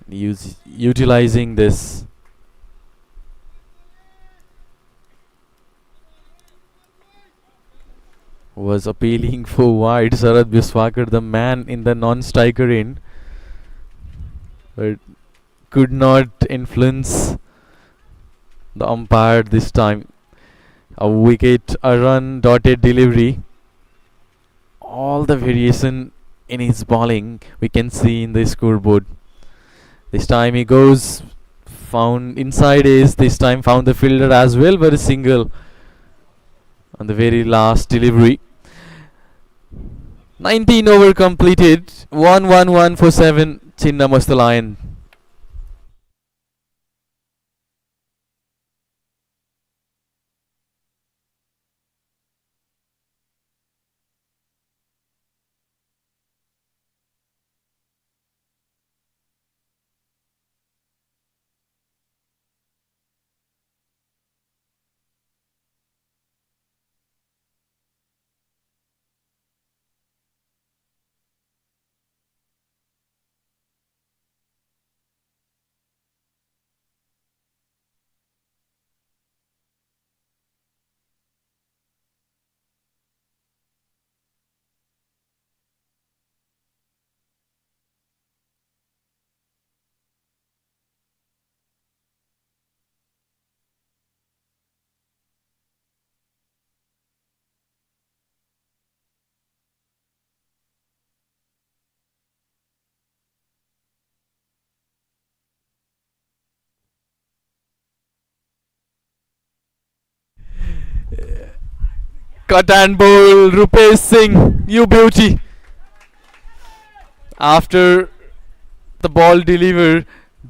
utilizing this. Was appealing for wide. Sharad Biswakar, the man in the non-striker end, but could not influence the umpire this time. A wicket, a run, dotted delivery. All the variation in his bowling we can see in the scoreboard. This time he goes, found inside edge. This time found the fielder as well, but a single on the very last delivery. 19 over completed. 1-1-1 for 7. Chinnamasta Lion. Cut and bowl, Rupesh Singh, you beauty. After the ball delivered,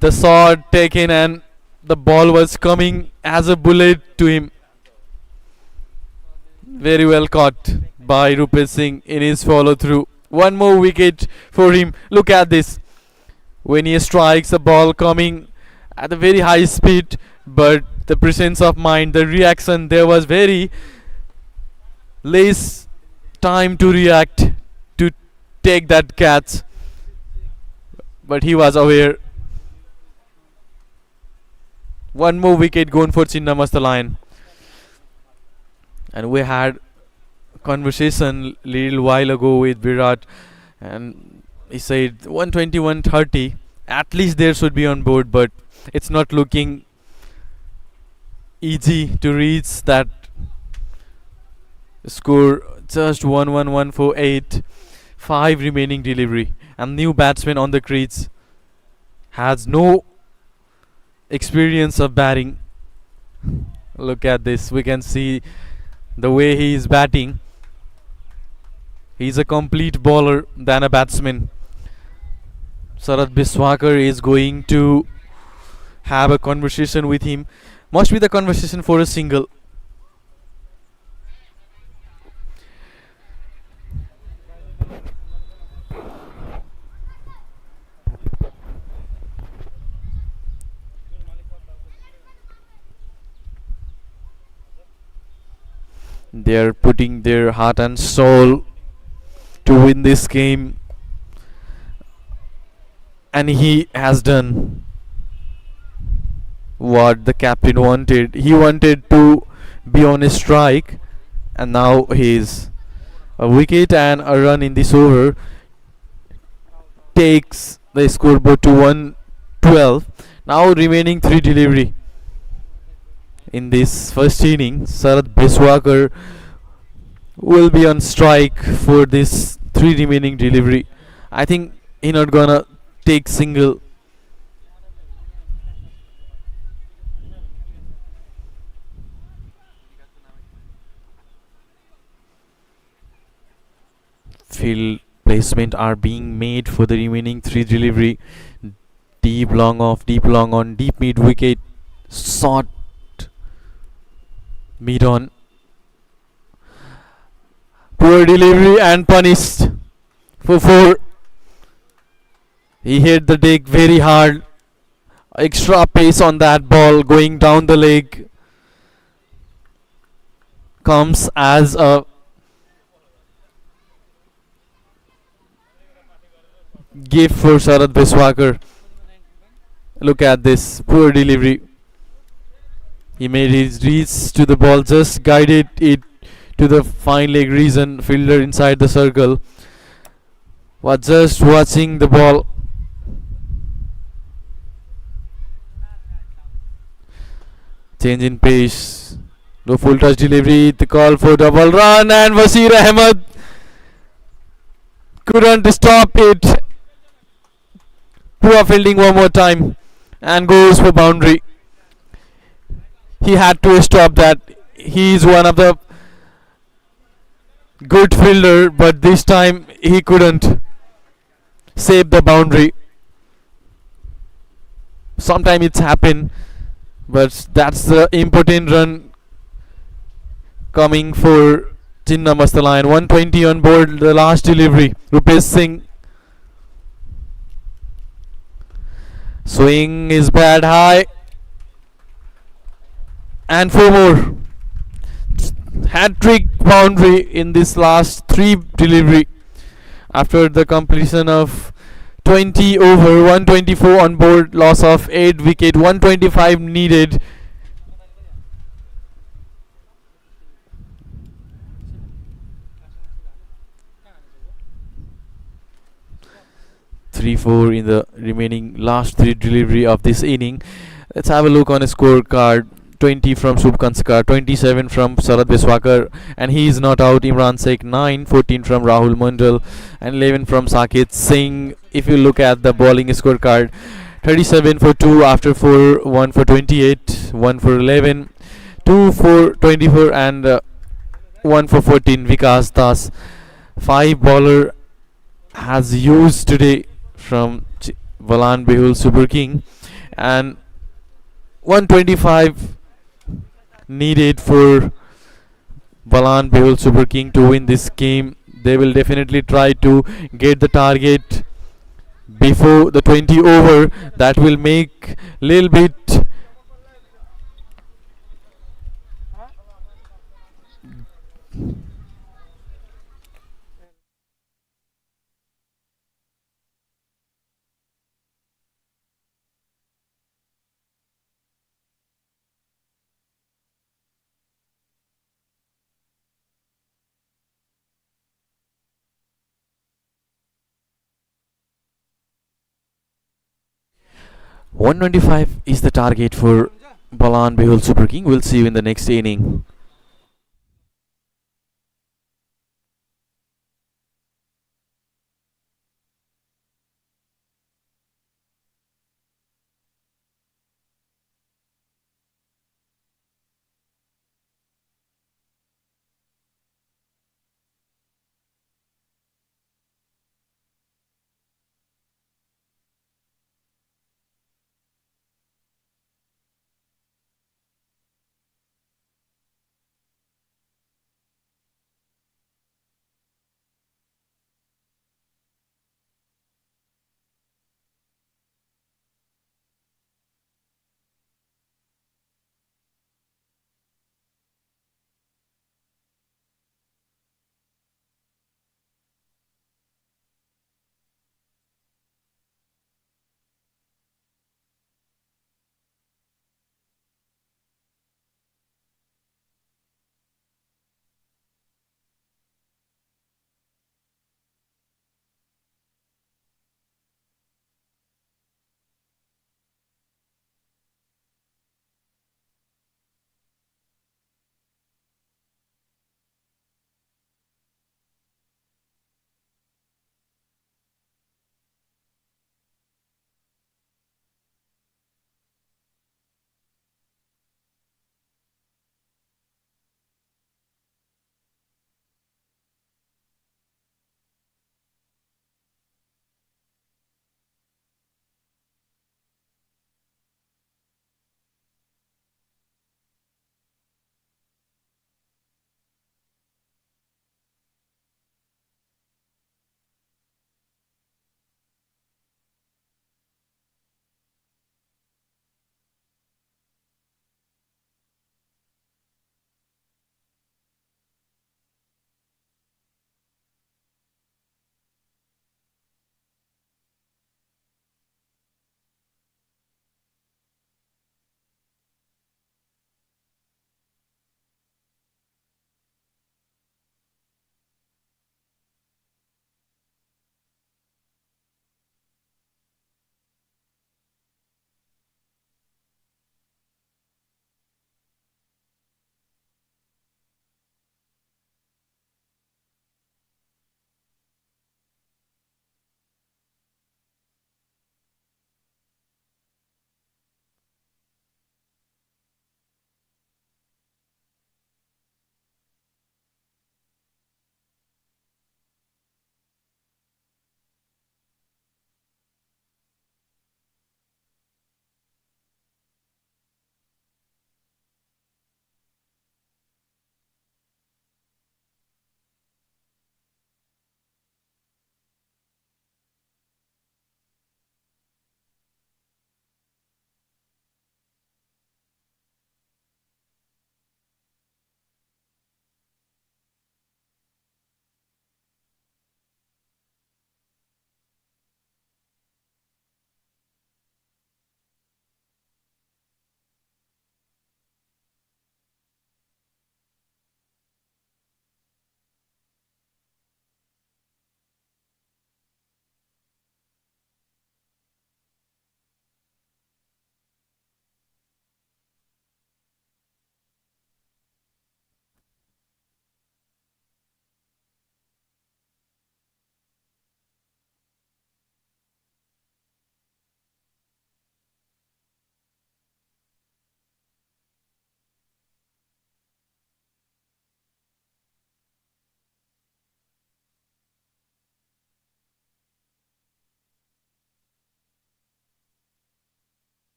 the shot taken, and the ball was coming as a bullet to him. Very well caught by Rupesh Singh in his follow through. One more wicket for him. Look at this. When he strikes the ball coming at a very high speed, but the presence of mind, the reaction, there was very less time to react, to take that catch, but he was aware. One more wicket gone for Chinnamasta Lion. And we had a conversation little while ago with Virat, and he said 120-130 at least there should be on board, but it's not looking easy to reach that score. Just 1-1-1 for 8, 5 remaining delivery, and new batsman on the crease has no experience of batting. Look at this, we can see the way he is batting. He's a complete bowler than a batsman. Sharad Biswakar is going to have a conversation with him. Must be the conversation for a single. They're putting their heart and soul to win this game, and he has done what the captain wanted. He wanted to be on a strike, and now he's a wicket and a run in this over takes the scoreboard to 112. Now remaining 3 delivery in this first inning. Sharad Biswakar will be on strike for this 3 remaining delivery. I think he not gonna take single. Field placement are being made for the remaining 3 delivery. Deep long off, deep long on, deep mid wicket, short mid on. Poor delivery and punished for 4. He hit the deck very hard. Extra pace on that ball going down the leg comes as a gift for Sharad Biswakar. Look at this poor delivery. He made his reach to the ball, just guided it to the fine leg reason. Fielder inside the circle was just watching the ball. Change in pace. No full touch delivery. The call for double run, and Waseer Ahmed couldn't stop it. Poor fielding one more time, and goes for boundary. He had to stop that. He is one of the good fielder, but this time he couldn't save the boundary. Sometimes it's happened, but that's the important run coming for Chinnamasta line. 120 on board the last delivery. Rupesh Singh. Swing is bad high. And 4 more. Hat-trick boundary in this last 3 delivery after the completion of 20 over. 124 on board, loss of 8 wicket, 125 needed. Three, 4 in the remaining last 3 delivery of this inning. Let's have a look on a scorecard. 20 from Shubh Kanskar, 27 from Sharad Biswakar, and he is not out. Imran Sheikh 9, 14 from Rahul Mandal, and 11 from Saket Singh. If you look at the bowling scorecard, 37 for 2 after 4, 1 for 28, 1 for 11, 2 for 24, and 1 for 14. Vikas Das, 5 bowler has used today from Balan Bihul Super King, and 125 needed for Balan Bihul Super King to win this game. They will definitely try to get the target before the 20 over. That will make little bit .125 is the target for Balan Bihul Super King. We'll see you in the next inning.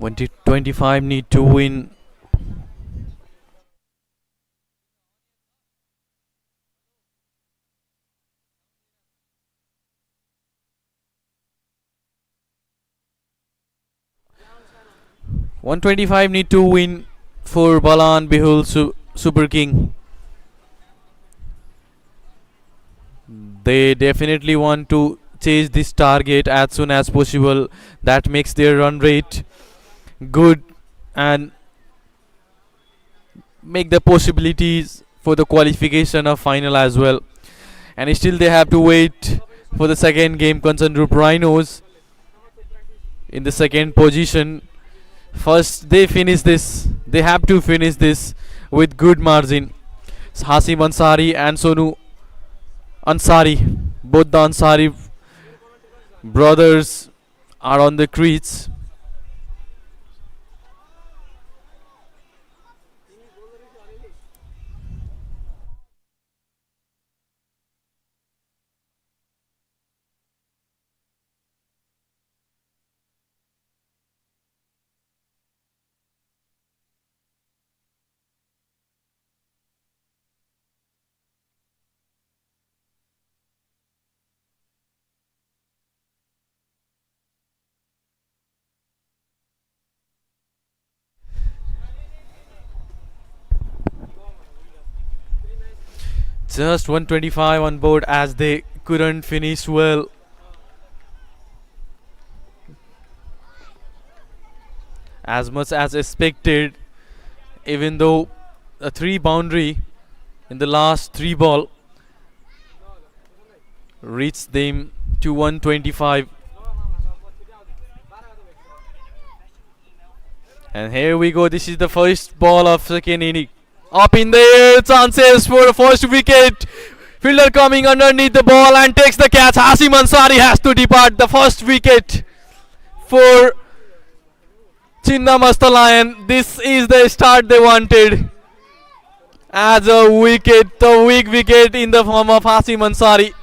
2025 need to win. $125 need to win for Balan Bihul Super King. They definitely want to chase this target as soon as possible. That makes their run rate good and make the possibilities for the qualification of final as well. And still they have to wait for the second game. Concerned Group Rhinos in the second position. First they finish this. They have to finish this with good margin. Hasim Ansari and Sonu Ansari, both the Ansari brothers are on the crease. Just 125 on board as they couldn't finish well. As much as expected, even though a 3 boundary in the last 3 ball reached them to 125. And here we go. This is the first ball of second inning. Up in the air, chances for the first wicket. Fielder coming underneath the ball and takes the catch. Hasim Ansari has to depart. The first wicket for Chinnamasta Lion. This is the start they wanted. As a wicket, the weak wicket in the form of Hasim Ansari.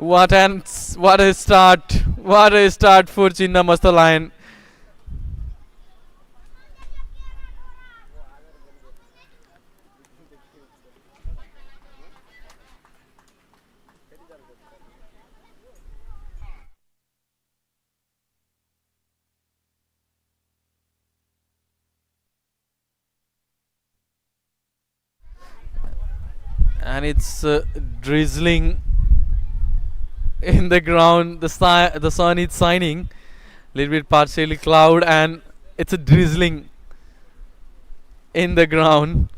What a start! What a start for Chinnamasta Lion. And it's drizzling in the ground. The sun is shining, little bit partially cloud, and it's a drizzling in the ground.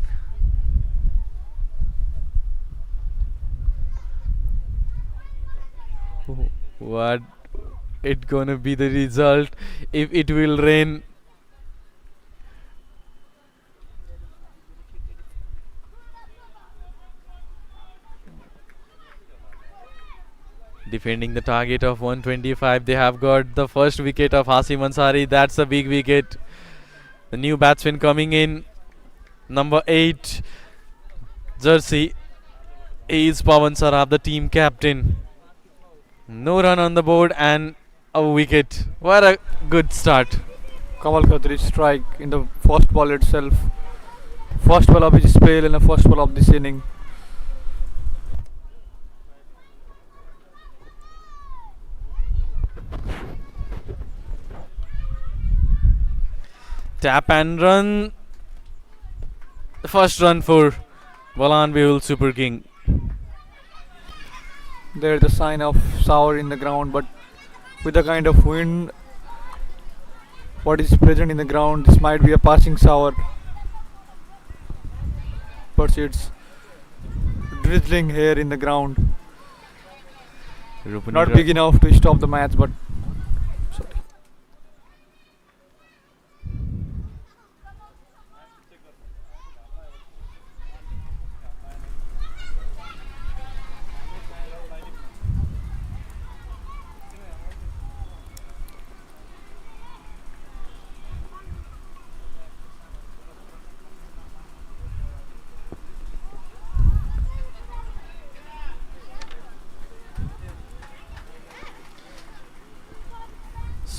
What it gonna be the result if it will rain? Defending the target of 125, they have got the first wicket of Hasim Ansari. That's a big wicket. The new batsman coming in, number 8 jersey, is Pawan Saraf, the team captain. No run on the board and a wicket. What a good start. Kamal Khatri strike in the first ball itself. First ball of his spell and the first ball of this inning. Tap and run. The first run for Balan Bihul Super King. There's the sign of sour in the ground, but with the kind of wind what is present in the ground, this might be a passing sour. But it's drizzling here in the ground. Not big enough to stop the match, but sorry.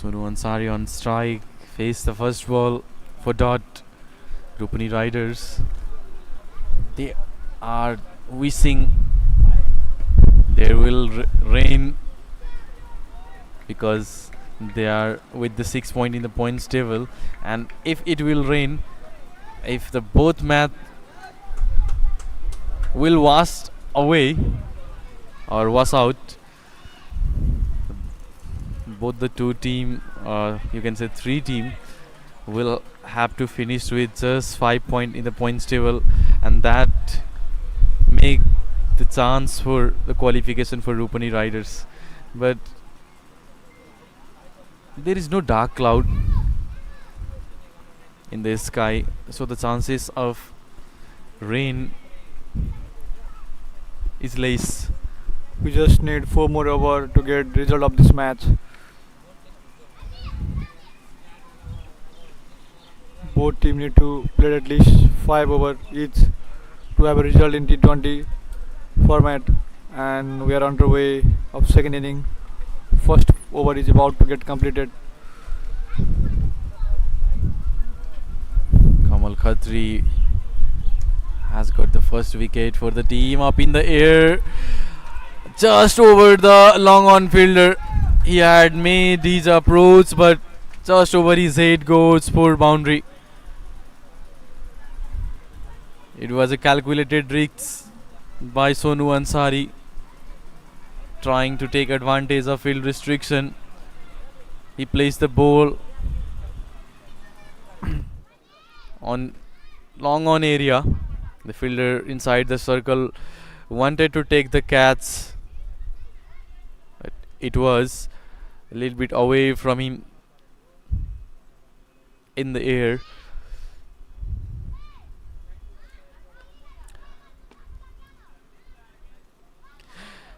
Sonu Ansari on strike. Face the first ball for dot. Rupani Riders. They are wishing there will rain because they are with the 6 point in the points table, and if it will rain, if the both match will wash away or wash out, both the two team, you can say three team, will have to finish with just 5 point in the points table, and that make the chance for the qualification for Rupani Riders. But there is no dark cloud in the sky, so the chances of rain is less. We just need 4 more over to get result of this match. Both team need to play at least 5 over each to have a result in T20 format, and we are underway of second inning. First over is about to get completed. Kamal Khatri has got the first wicket for the team, up in the air, just over the long on fielder. He had made his approach, but just over his head goes for boundary. It was a calculated risk by Sonu Ansari, trying to take advantage of field restriction. He placed the ball on long on area. The fielder inside the circle wanted to take the catch, but it was a little bit away from him in the air.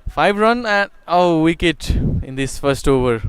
Five run at our wicket in this first over.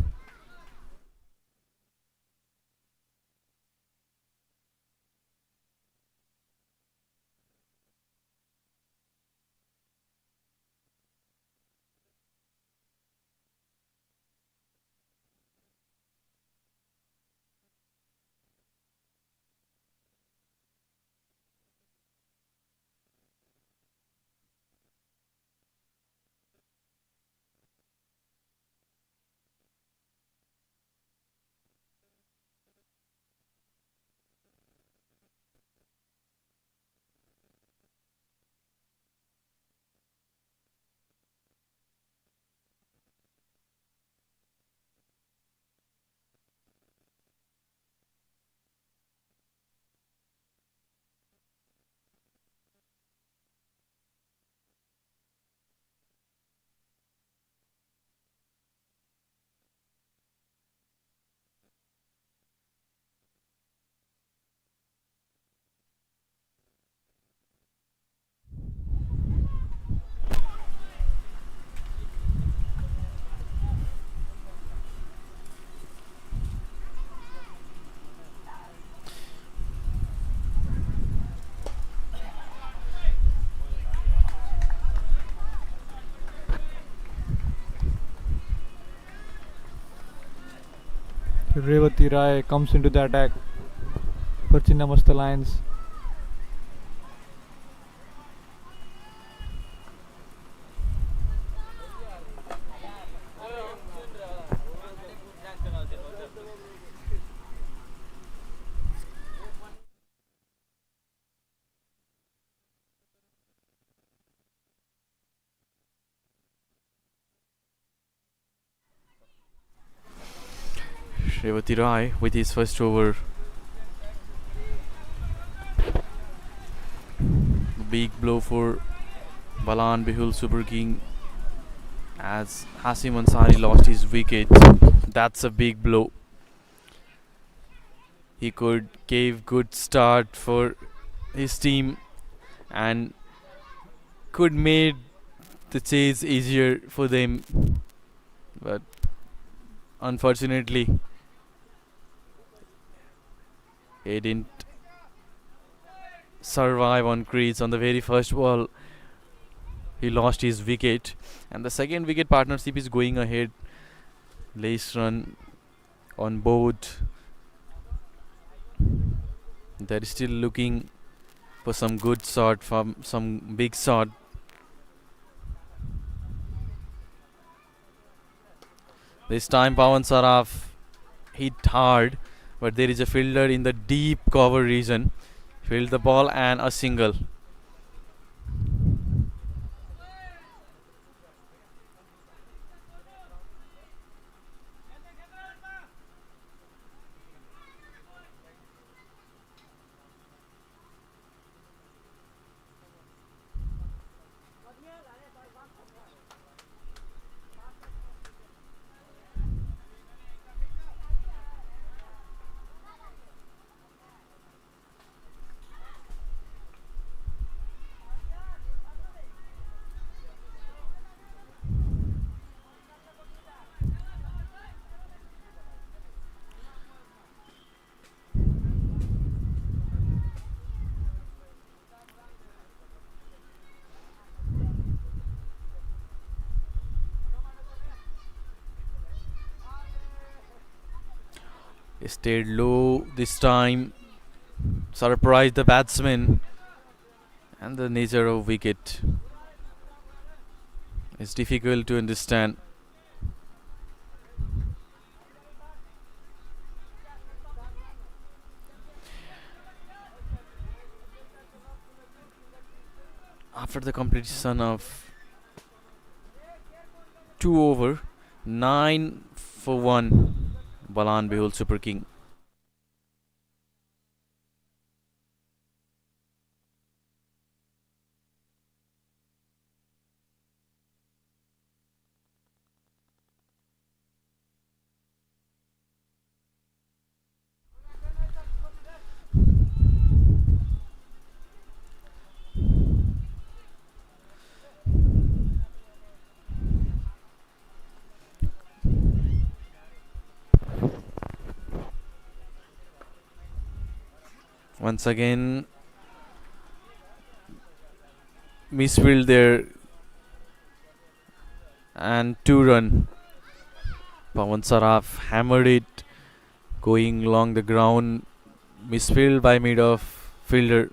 Revati Rai comes into the attack for Chinnamasta Lions. Revati Rai with his first over. Big blow for Balan Bihul Super King as Hasim Ansari lost his wicket. That's a big blow. He could give good start for his team and could made the chase easier for them, but unfortunately he didn't survive on crease. On the very first ball he lost his wicket, and the second wicket partnership is going ahead. Less run on board. They're still looking for some good shot, from some big shot. This time Pawan Saraf hit hard, but there is a fielder in the deep cover region. Field the ball and a single. Stayed low this time, surprised the batsman, and the nature of wicket is difficult to understand. After the completion of 2 over, 9 for 1, Balan Bihul Super King. Once again, misfield there, and 2 run. Pawan Saraf hammered it, going along the ground. Misfield by mid of fielder,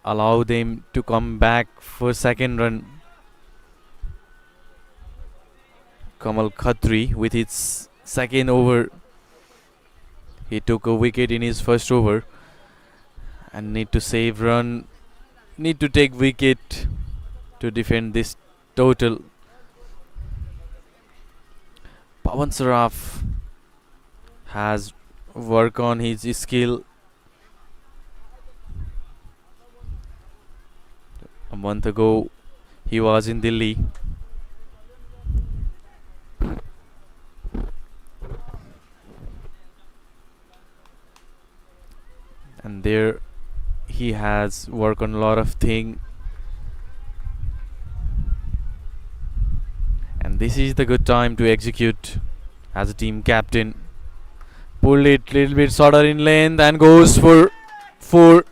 allow them to come back for second run. Kamal Khatri with its second over. He took a wicket in his first over and need to save run, need to take wicket to defend this total. Pawan Saraf has worked on his skill. A month ago he was in Delhi. And there he has worked on a lot of things, and this is the good time to execute as a team captain. Pulled it little bit shorter in length and goes for 4.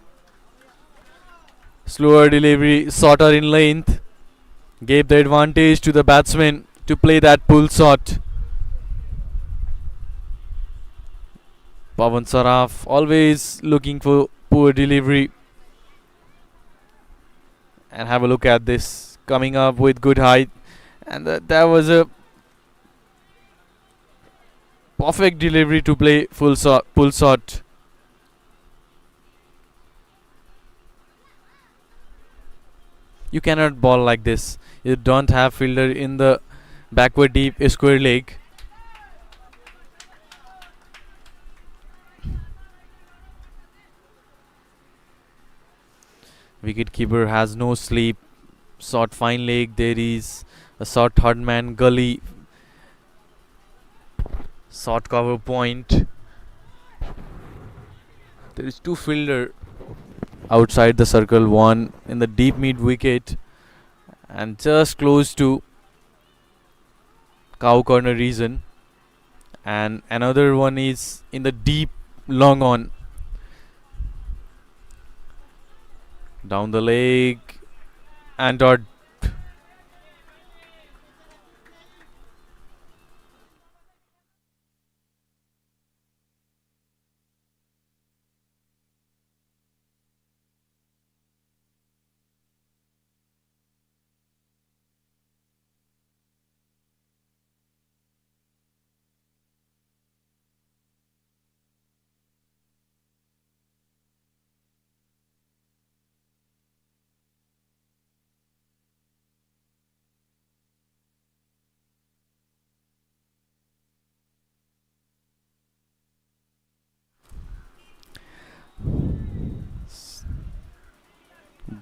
Slower delivery, shorter in length, gave the advantage to the batsman to play that pull shot. Pawan Saraf always looking for poor delivery. And have a look at this, coming up with good height, and that was a perfect delivery to play full shot, pull shot. You cannot ball like this. You don't have fielder in the backward deep square leg. Wicketkeeper has no sleep. Short fine leg. There is a short third man gully. Short cover point. There is 2 fielder outside the circle. One in the deep mid wicket and just close to cow corner region, and another one is in the deep long on. Down the leg and dot.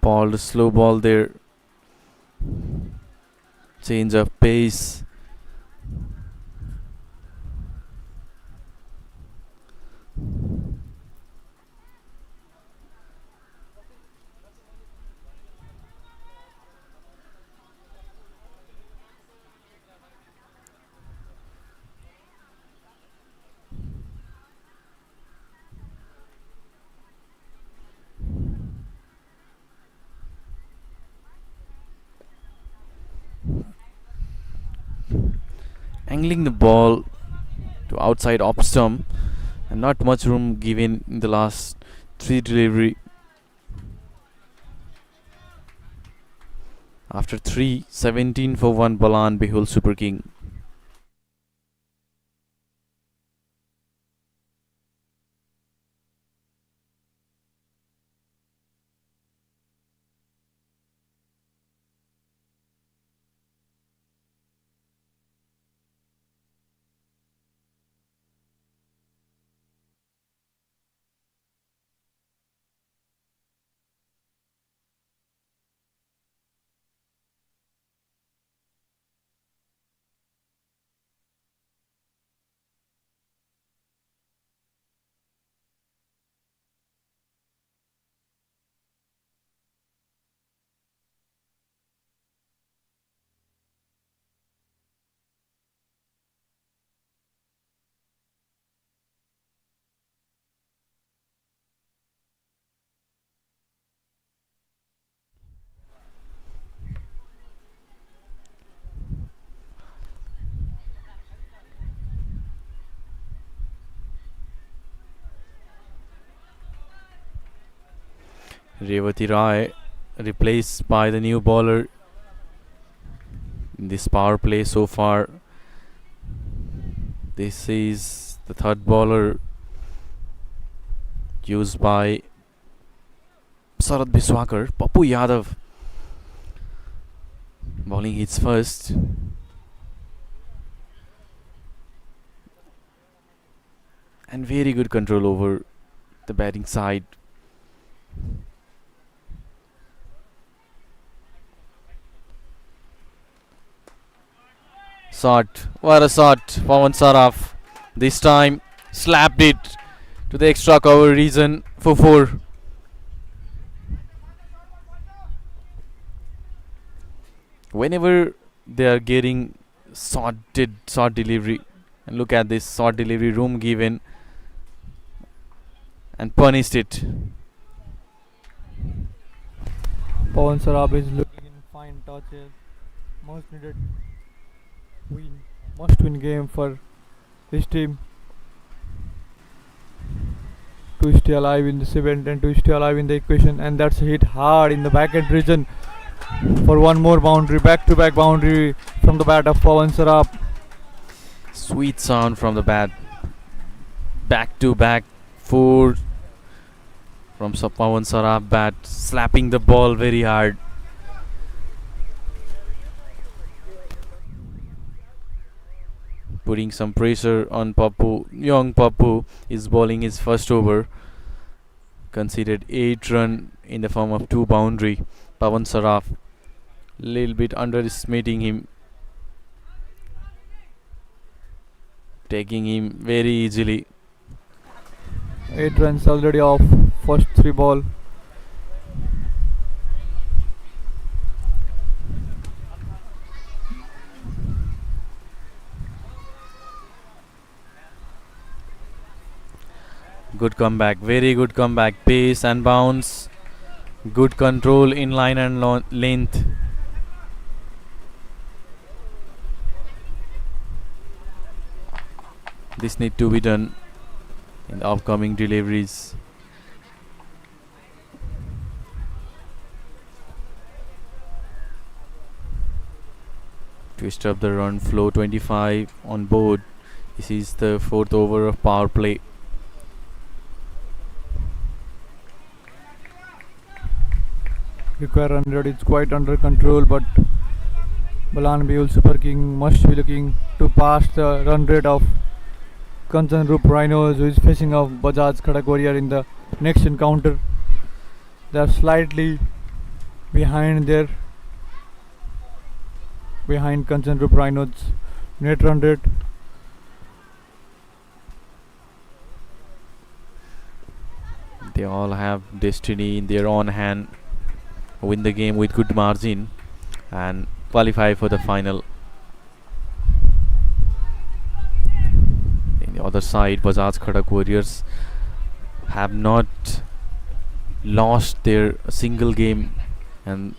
Ball, slow ball there. Change of pace. Angling the ball to outside off stump, and not much room given in the last 3 delivery. After 3, 17 for 1 Balan Bihul Super King. Revati Rai replaced by the new bowler in this power play so far. This is the third bowler used by Sarad Biswakar. Papu Yadav bowling hits first. And very good control over the batting side. Shot, what a shot, Pawan Saraf. This time slapped it to the extra cover region for 4. Whenever they are getting short delivery, and look at this short delivery room given and punished it. Pawan Sarab is looking in fine touches. Must win game for his team to stay alive in the 7th and to stay alive in the equation, and that's hit hard in the back end region for one more boundary, back-to-back boundary from the bat of Pawan Sarab. Sweet sound from the bat. Back-to-back 4 from Pawan Sarab bat, slapping the ball very hard. Putting some pressure on Papu. Young Papu is bowling his first over. Conceded 8 run in the form of 2 boundary. Pawan Saraf little bit underestimating him, taking him very easily. 8 runs already off first 3 ball. Good comeback, very good comeback. Pace and bounce, good control in line and length. This need to be done in the upcoming deliveries. Twist up the run flow, 25 on board. This is the 4th over of power play. Require 100, it's quite under control, but Balan Bihul Super King must be looking to pass the run rate of Kanchan Rhinos, who is facing off Bajaj Khadagh Warrior in the next encounter. They are slightly behind their behind Kanchan Rhinos net run rate. They all have destiny in their own hand. Win the game with good margin and qualify for the final. In the other side, Bajaj Khadak Warriors have not lost their single game, and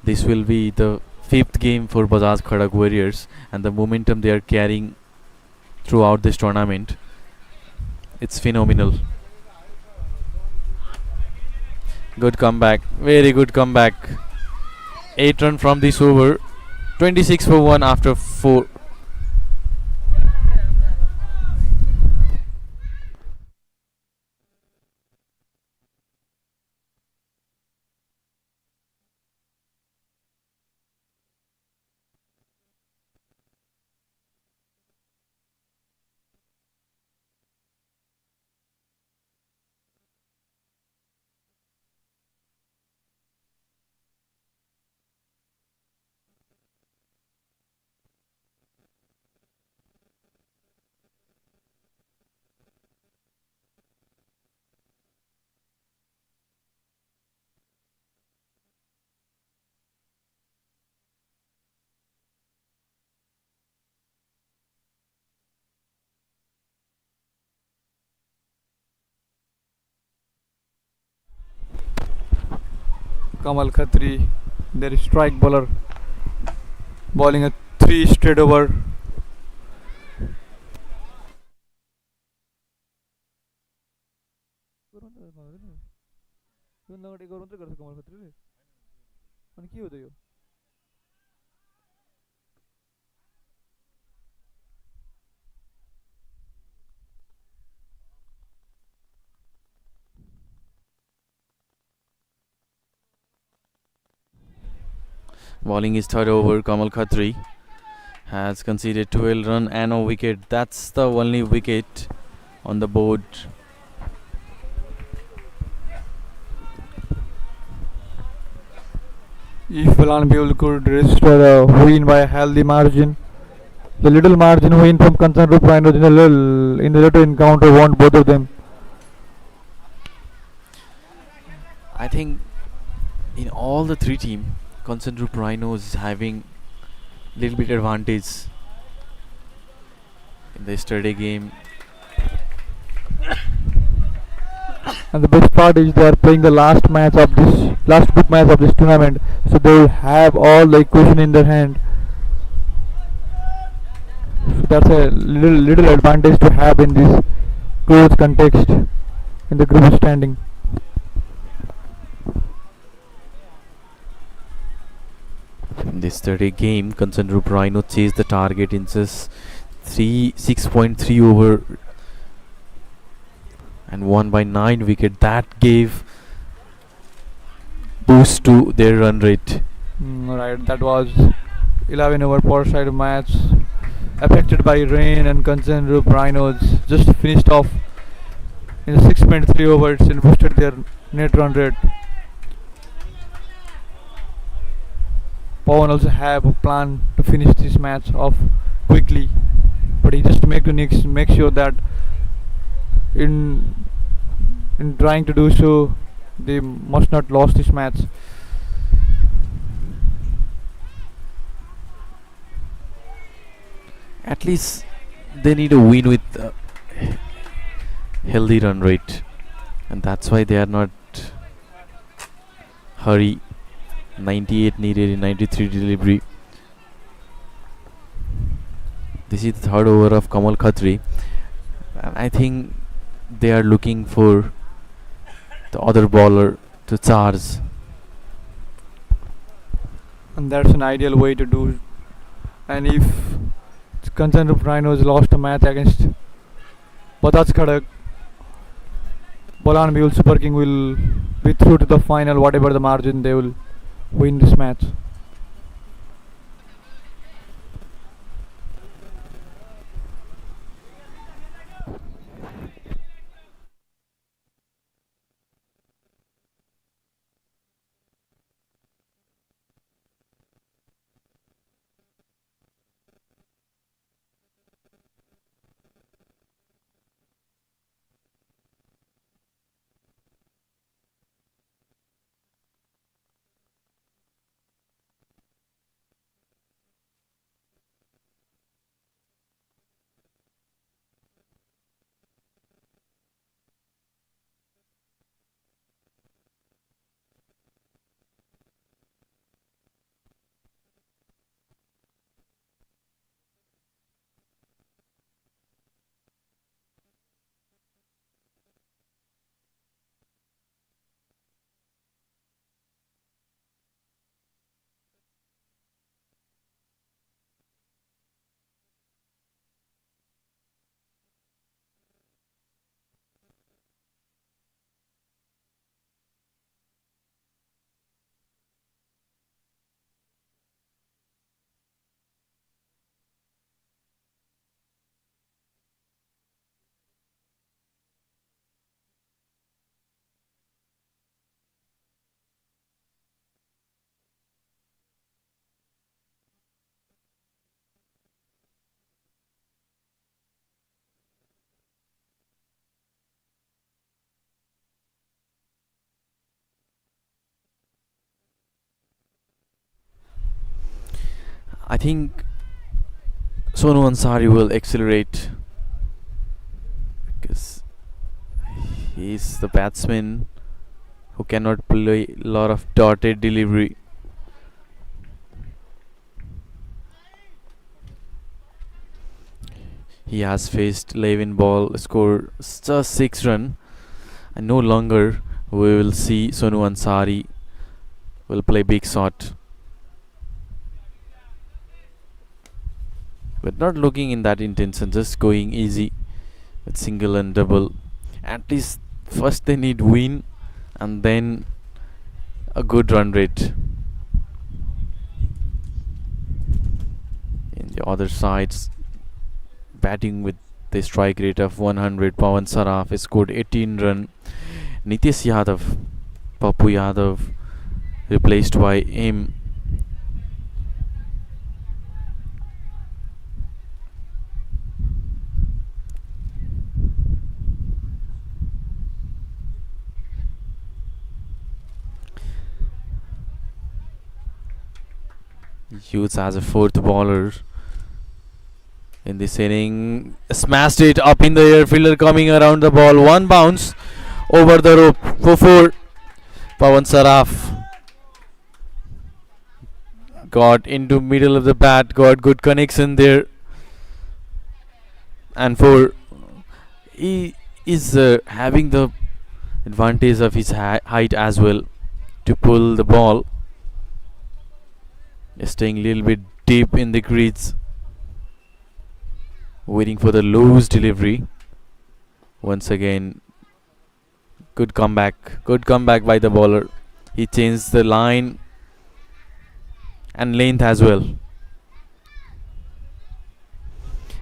this will be the fifth game for Bajaj Khadak Warriors, and the momentum they are carrying throughout this tournament, it's phenomenal. Good comeback, very good comeback. 8 run from this over, 26 for 1 after 4. Kamal Khatri, their strike bowler, bowling a 3 straight over. Bowling his third over, Kamal Khatri has conceded 12 run and a wicket. That's the only wicket on the board. If Balan Bihul could register a win by a healthy margin, the little margin win from Kanchan Rhinos in the later encounter won both of them. I think in all the three teams, Kanchan Rhinos is having little bit advantage in the yesterday game. And the best part is they are playing the last big match of this tournament, so they will have all the equation in their hand. So that's a little advantage to have in this close context in the group standing. In this 30 game, Kanchan Rhino chased the target in just 6.3 over and won by 9 wicket. That gave boost to their run rate. Right, that was 11 over per side match affected by rain, and Kanchan Rhinos just finished off in 6.3 overs and boosted their net run rate. Pawan also have a plan to finish this match off quickly, but he just make sure that in trying to do so, they must not lose this match. At least they need a win with healthy run rate, and that's why they are not hurry. 98 needed in 93 delivery. This is the third over of Kamal Khatri, and I think they are looking for the other bowler to charge. And that's an ideal way to do. And if Kanchan Rhinos lost a match against Bajaj Khadak, Balan Bihul Super King will be through to the final. Whatever the margin, they will win this match. I think Sonu Ansari will accelerate because he's the batsman who cannot play a lot of dotted delivery. He has faced 11 ball, scored just 6 run, and no longer we will see Sonu Ansari will play big shot. But not looking in that intention, just going easy with single and double. At least first they need win and then a good run rate. In the other sides, batting with the strike rate of 100, Pawan Saraf has scored 18 run. Nitesh Yadav, Papu Yadav replaced by him. Used as a fourth bowler in this inning. Smashed it up in the air. Fielder coming around the ball. One bounce over the rope for 4. Pawan Saraf got into middle of the bat. Got good connection there. And 4. He is having the advantage of his height as well to pull the ball. Staying a little bit deep in the crease, waiting for the loose delivery. Once again, good comeback by the bowler. He changed the line and length as well.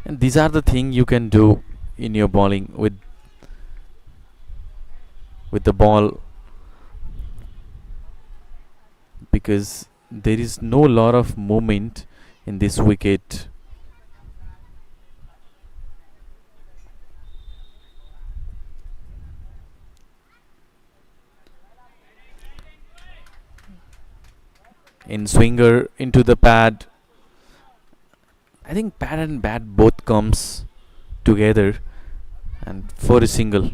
And these are the things you can do in your bowling with the ball, because there is no lot of movement in this wicket. In swinger into the pad. I think pad and bat both comes together, and for a single.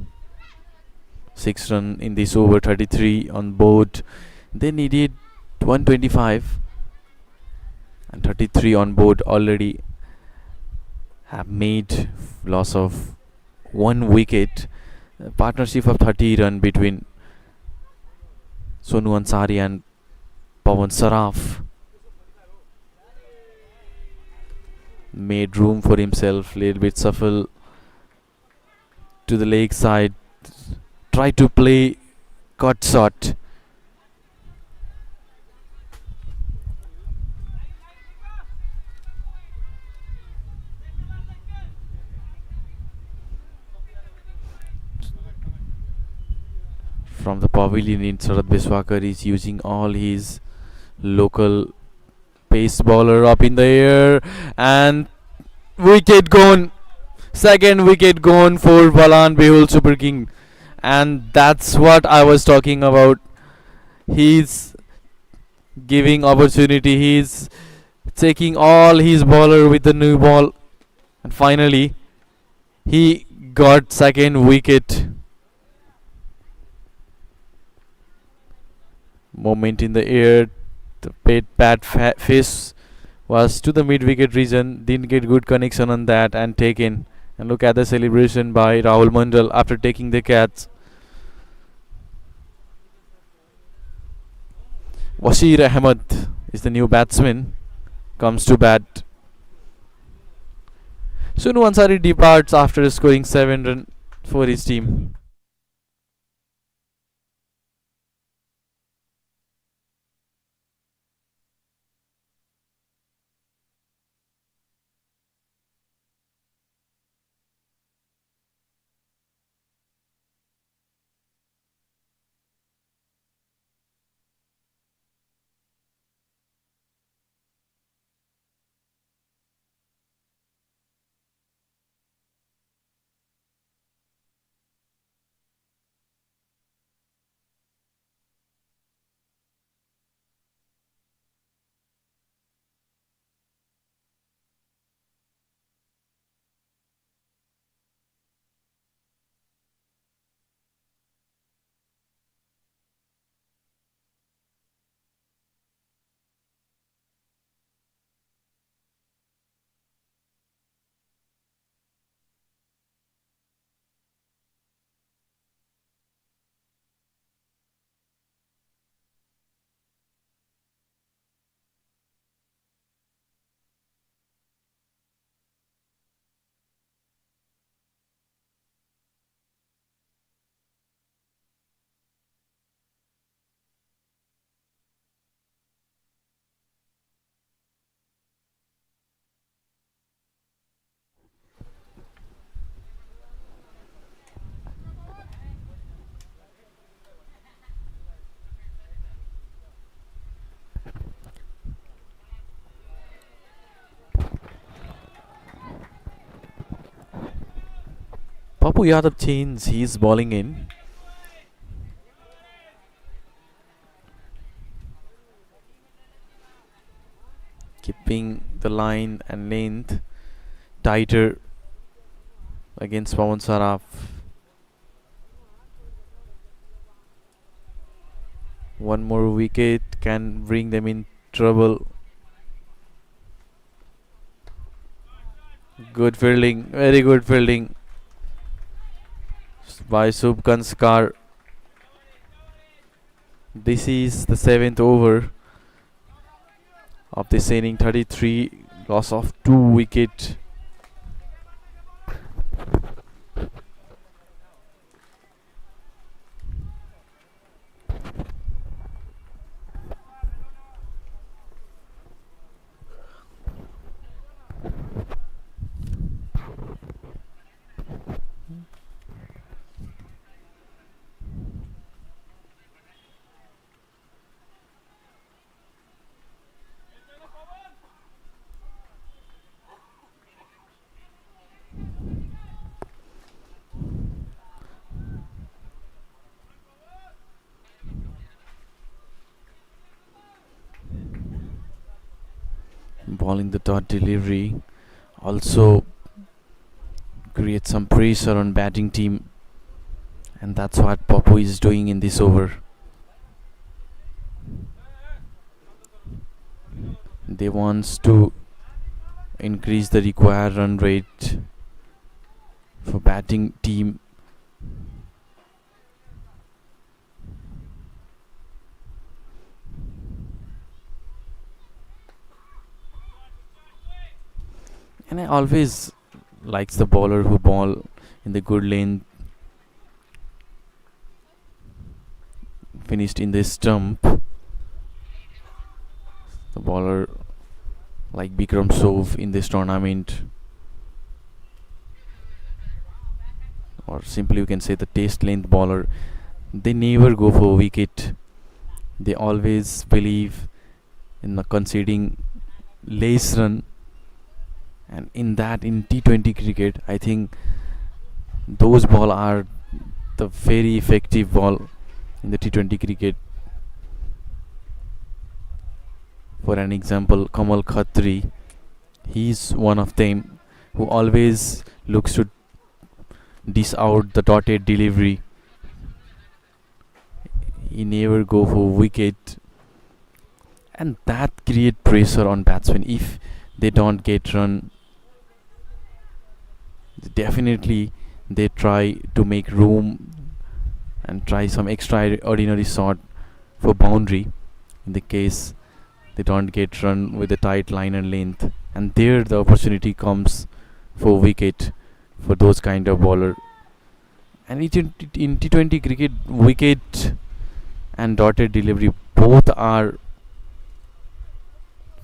6 run in this over, 33 on board. They needed 125 and 33 on board already have made loss of 1 wicket. A partnership of 30 run between Sonu Ansari and Pawan Saraf made room for himself, little bit shuffle to the leg side, try to play cut shot. From the pavilion in Sarath Biswakar is using all his local pace bowler up in the air, and wicket gone. Second wicket gone for Balan Bihul Super King, and that's what I was talking about. He's giving opportunity. He's taking all his bowler with the new ball, and finally he got second wicket. Moment in the air, the bat face was to the mid wicket region, didn't get good connection on that and taken. And look at the celebration by Rahul Mandal after taking the catch. Wasir Ahmed is the new batsman, comes to bat. Sonu Ansari departs after scoring 7 runs for his team. Papu Yadav change. He's bowling in. Keeping the line and length tighter against Pawan Saraf. One more wicket can bring them in trouble. Good fielding, very good fielding by 𝐒𝐚𝐩𝐭𝐚𝐫𝐢. This is the 7th over of this inning. 33, loss of 2 wicket. Bowling the dot delivery also creates some pressure on batting team, and that's what Papu is doing in this over. They wants to increase the required run rate for batting team. And I always likes the bowler who ball in the good lane, finished in the stump. The bowler like Bikram Sov in this tournament, or simply you can say the test length bowler. They never go for wicket. They always believe in the conceding less run, and in that, in T20 cricket, I think those ball are the very effective ball in the T20 cricket. For an example, Kamal Khatri, he's one of them who always looks to dish out the dotted delivery. He never go for wicket, and that create pressure on batsmen. If they don't get run, definitely they try to make room and try some extraordinary shot for boundary. In the case they don't get run with a tight line and length, and there the opportunity comes for wicket for those kind of bowler. And in T20 cricket, wicket and dotted delivery both are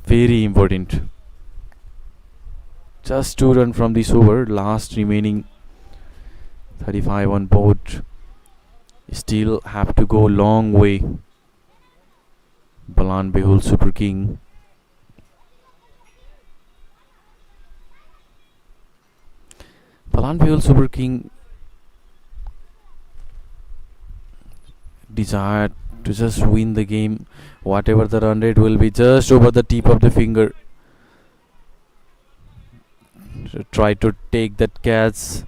very important. Just 2 runs from this over, last remaining 35 on board. Still have to go long way. Balan Bihul Super King. Balan Bihul Super King desire to just win the game. Whatever the run rate will be, just over the tip of the finger. To try to take that catch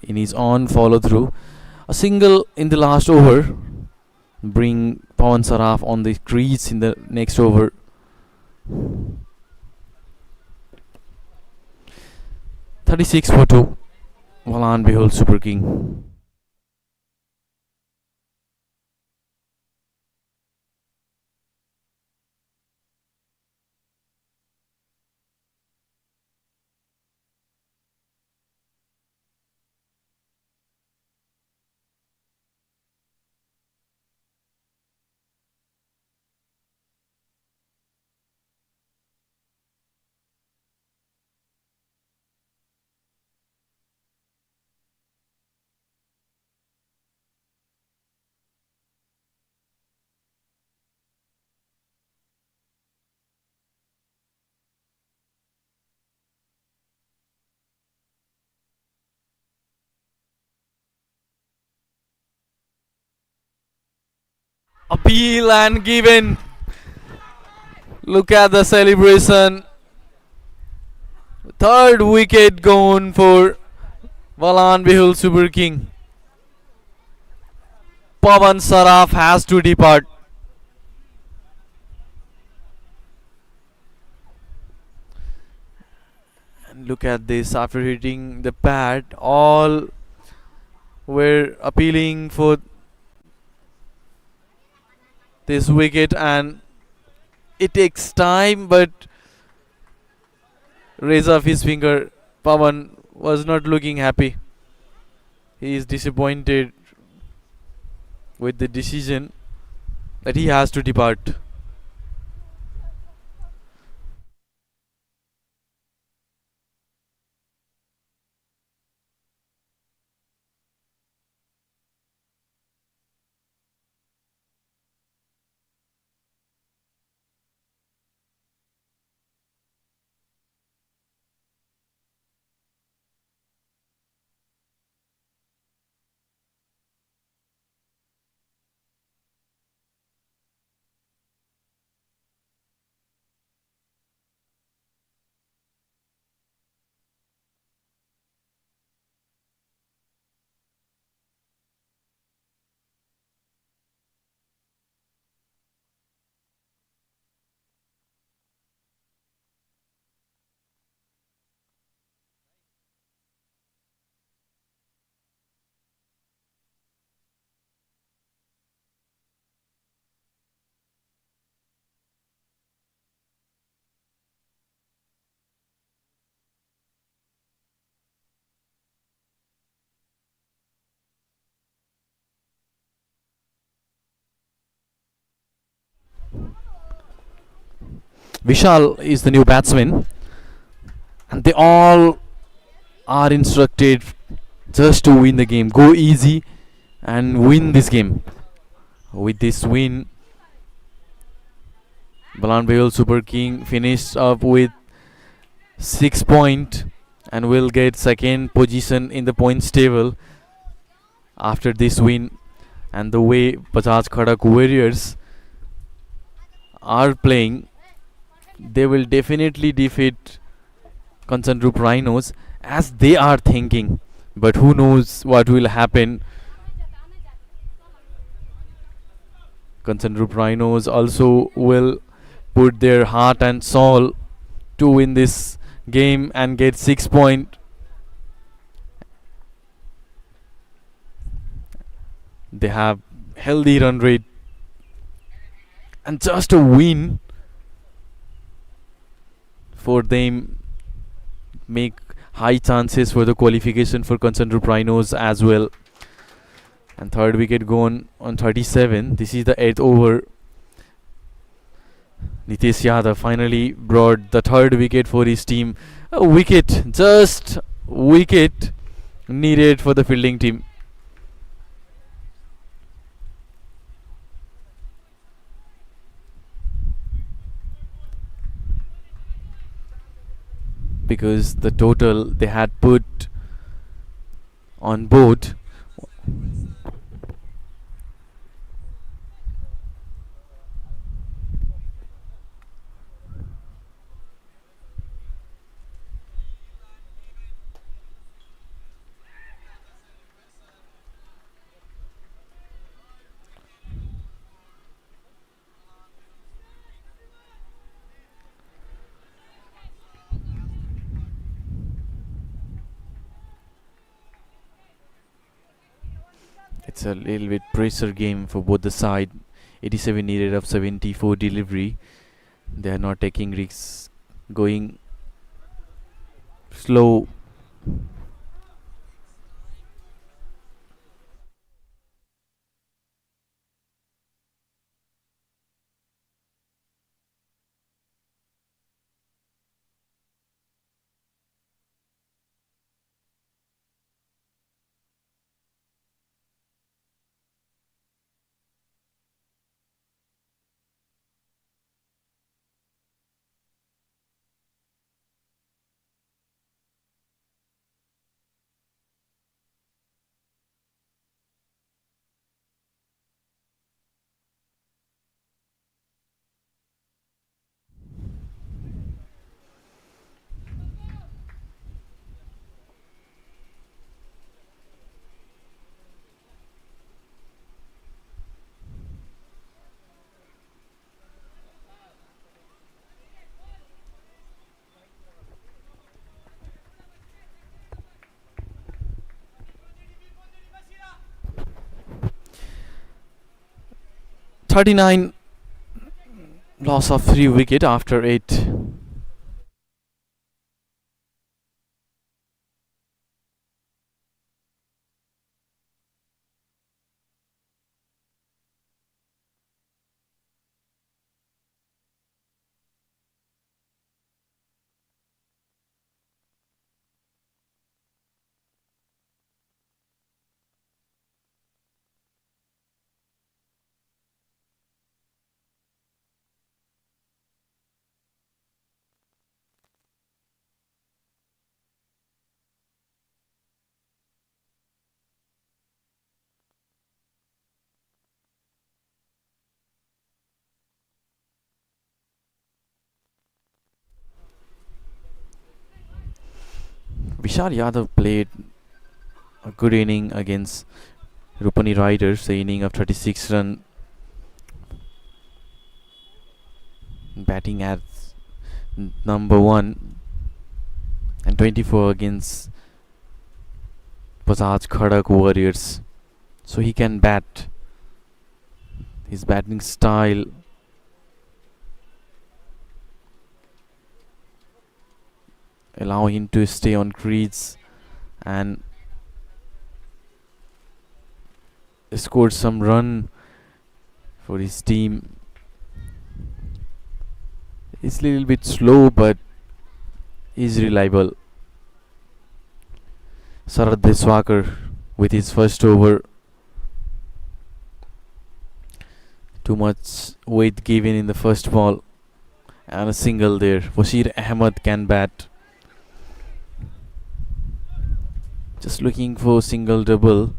in his own follow through. A single in the last over bring Pawan Saraf on the crease in the next over. (36 for 2). Balan Bihul Super King. Appeal and given. Look at the celebration. Third wicket gone for Balan Bihul Super King. Pawan Saraf has to depart. And look at this, after hitting the pad, all were appealing for this wicket, and it takes time, but raise off his finger. Pawan was not looking happy. He is disappointed with the decision that he has to depart. Vishal is the new batsman, and they all are instructed just to win the game. Go easy and win this game. With this win, Balan Bihul Super King finished up with 6 point and will get second position in the points table after this win. And the way Bajaj Khadak Warriors are playing, they will definitely defeat Kanchanrup Rhinos as they are thinking. But who knows what will happen. Kanchanrup Rhinos also will put their heart and soul to win this game and get 6 point. They have healthy run rate, and just a win for them make high chances for the qualification for Kanchanrup Rhinos as well. And third wicket gone on 37. This is the 8th over. Nitesh Yadav finally brought the third wicket for his team. A wicket, just wicket needed for the fielding team. Because the total they had put on board it's a little bit pressure game for both the side. 87 needed of 74 delivery. They are not taking risks, going slow. 39 loss of 3 wicket after 8. Vishal Yadav played a good inning against Rupani Riders, the inning of 36 run, batting at number 1, and 24 against 𝐒𝐚𝐩𝐭𝐚𝐫𝐢 Warriors. So he can bat. His batting style allow him to stay on crease and score some run for his team. It's a little bit slow, but is reliable. Sharad Deswakar with his first over. Too much weight given in the first ball and a single there. Bashir Ahmed can bat. Just looking for single double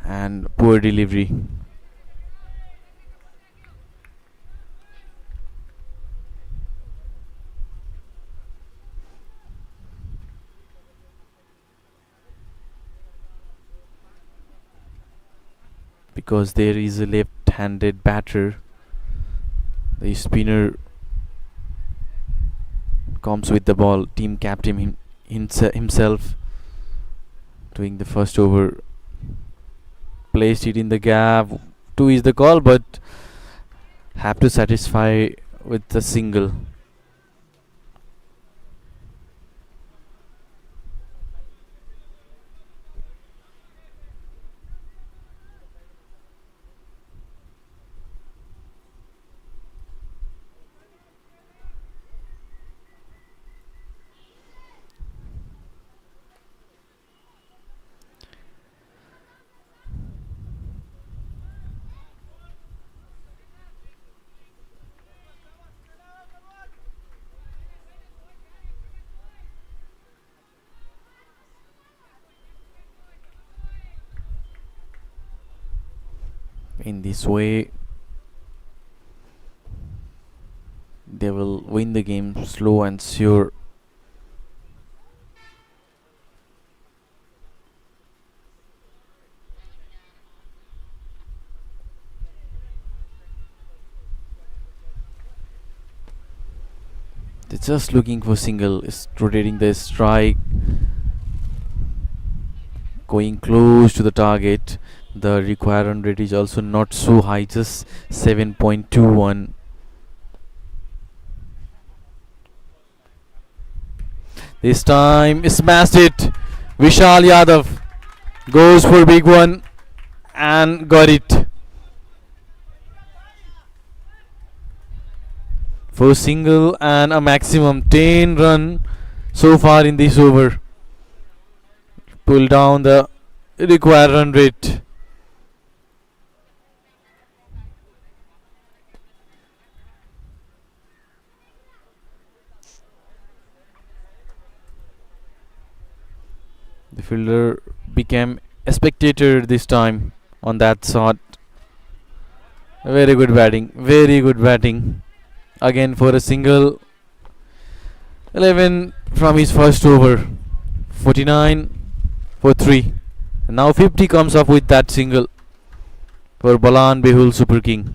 and poor delivery. Because there is a left-handed batter, the spinner comes with the ball. Team captain himself doing the first over, placed it in the gap. 2 is the call, but have to satisfy with the single. In this way, they will win the game slow and sure. They're just looking for single, is rotating the strike, going close to the target. The required run rate is also not so high, just 7.21. This time smashed it. Vishal Yadav goes for big one and got it. For single and a maximum 10 run so far in this over. Pull down the required run rate. The fielder became a spectator this time on that shot. Very good batting, very good batting. Again for a single. 11 from his first over. 49 for 3. And now 50 comes up with that single for Balan Bihul Super King.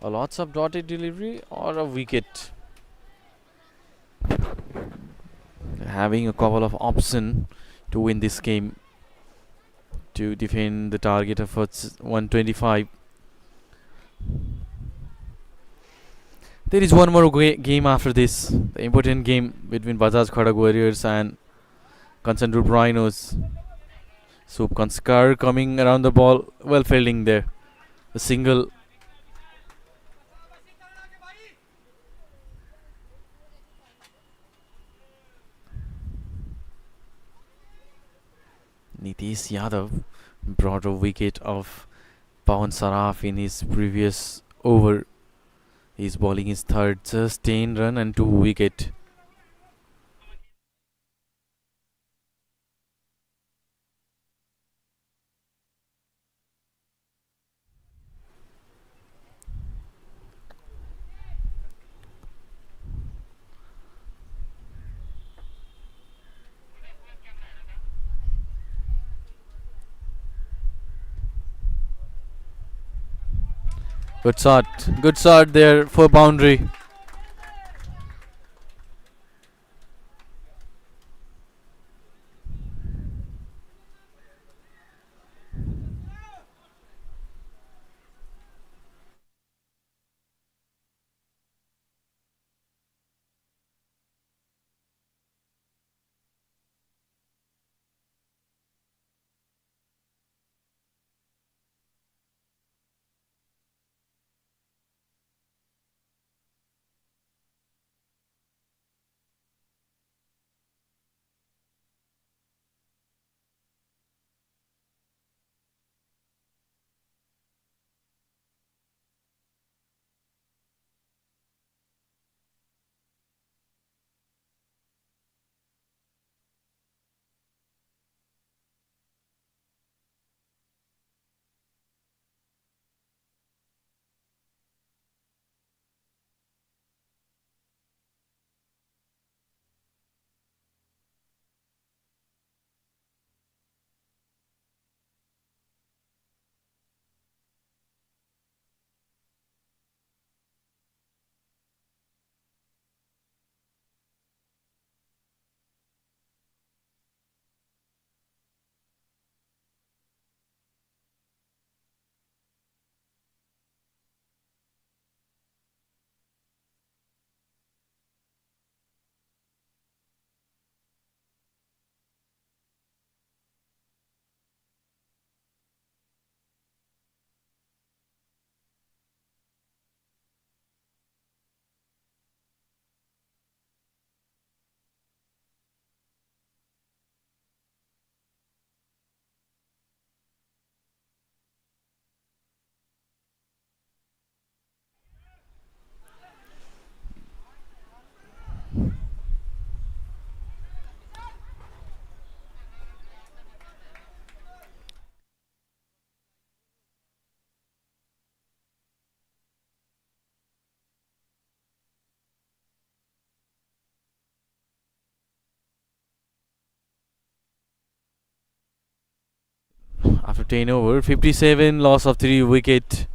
Lots of dotted delivery or a wicket. Having a couple of options to win this game, to defend the target of 125. There is one more game after this, the important game between Bajaj Khadak Warriors and Kanchan Group Rhinos. So Kanskar coming around the ball, well fielding there. A single. Nitish Yadav brought a wicket of Pawan Saraf in his previous over. He's bowling his third, just 10 run and 2 wicket. Good shot there for boundary. After 10 over, 57, loss of 3 wicket.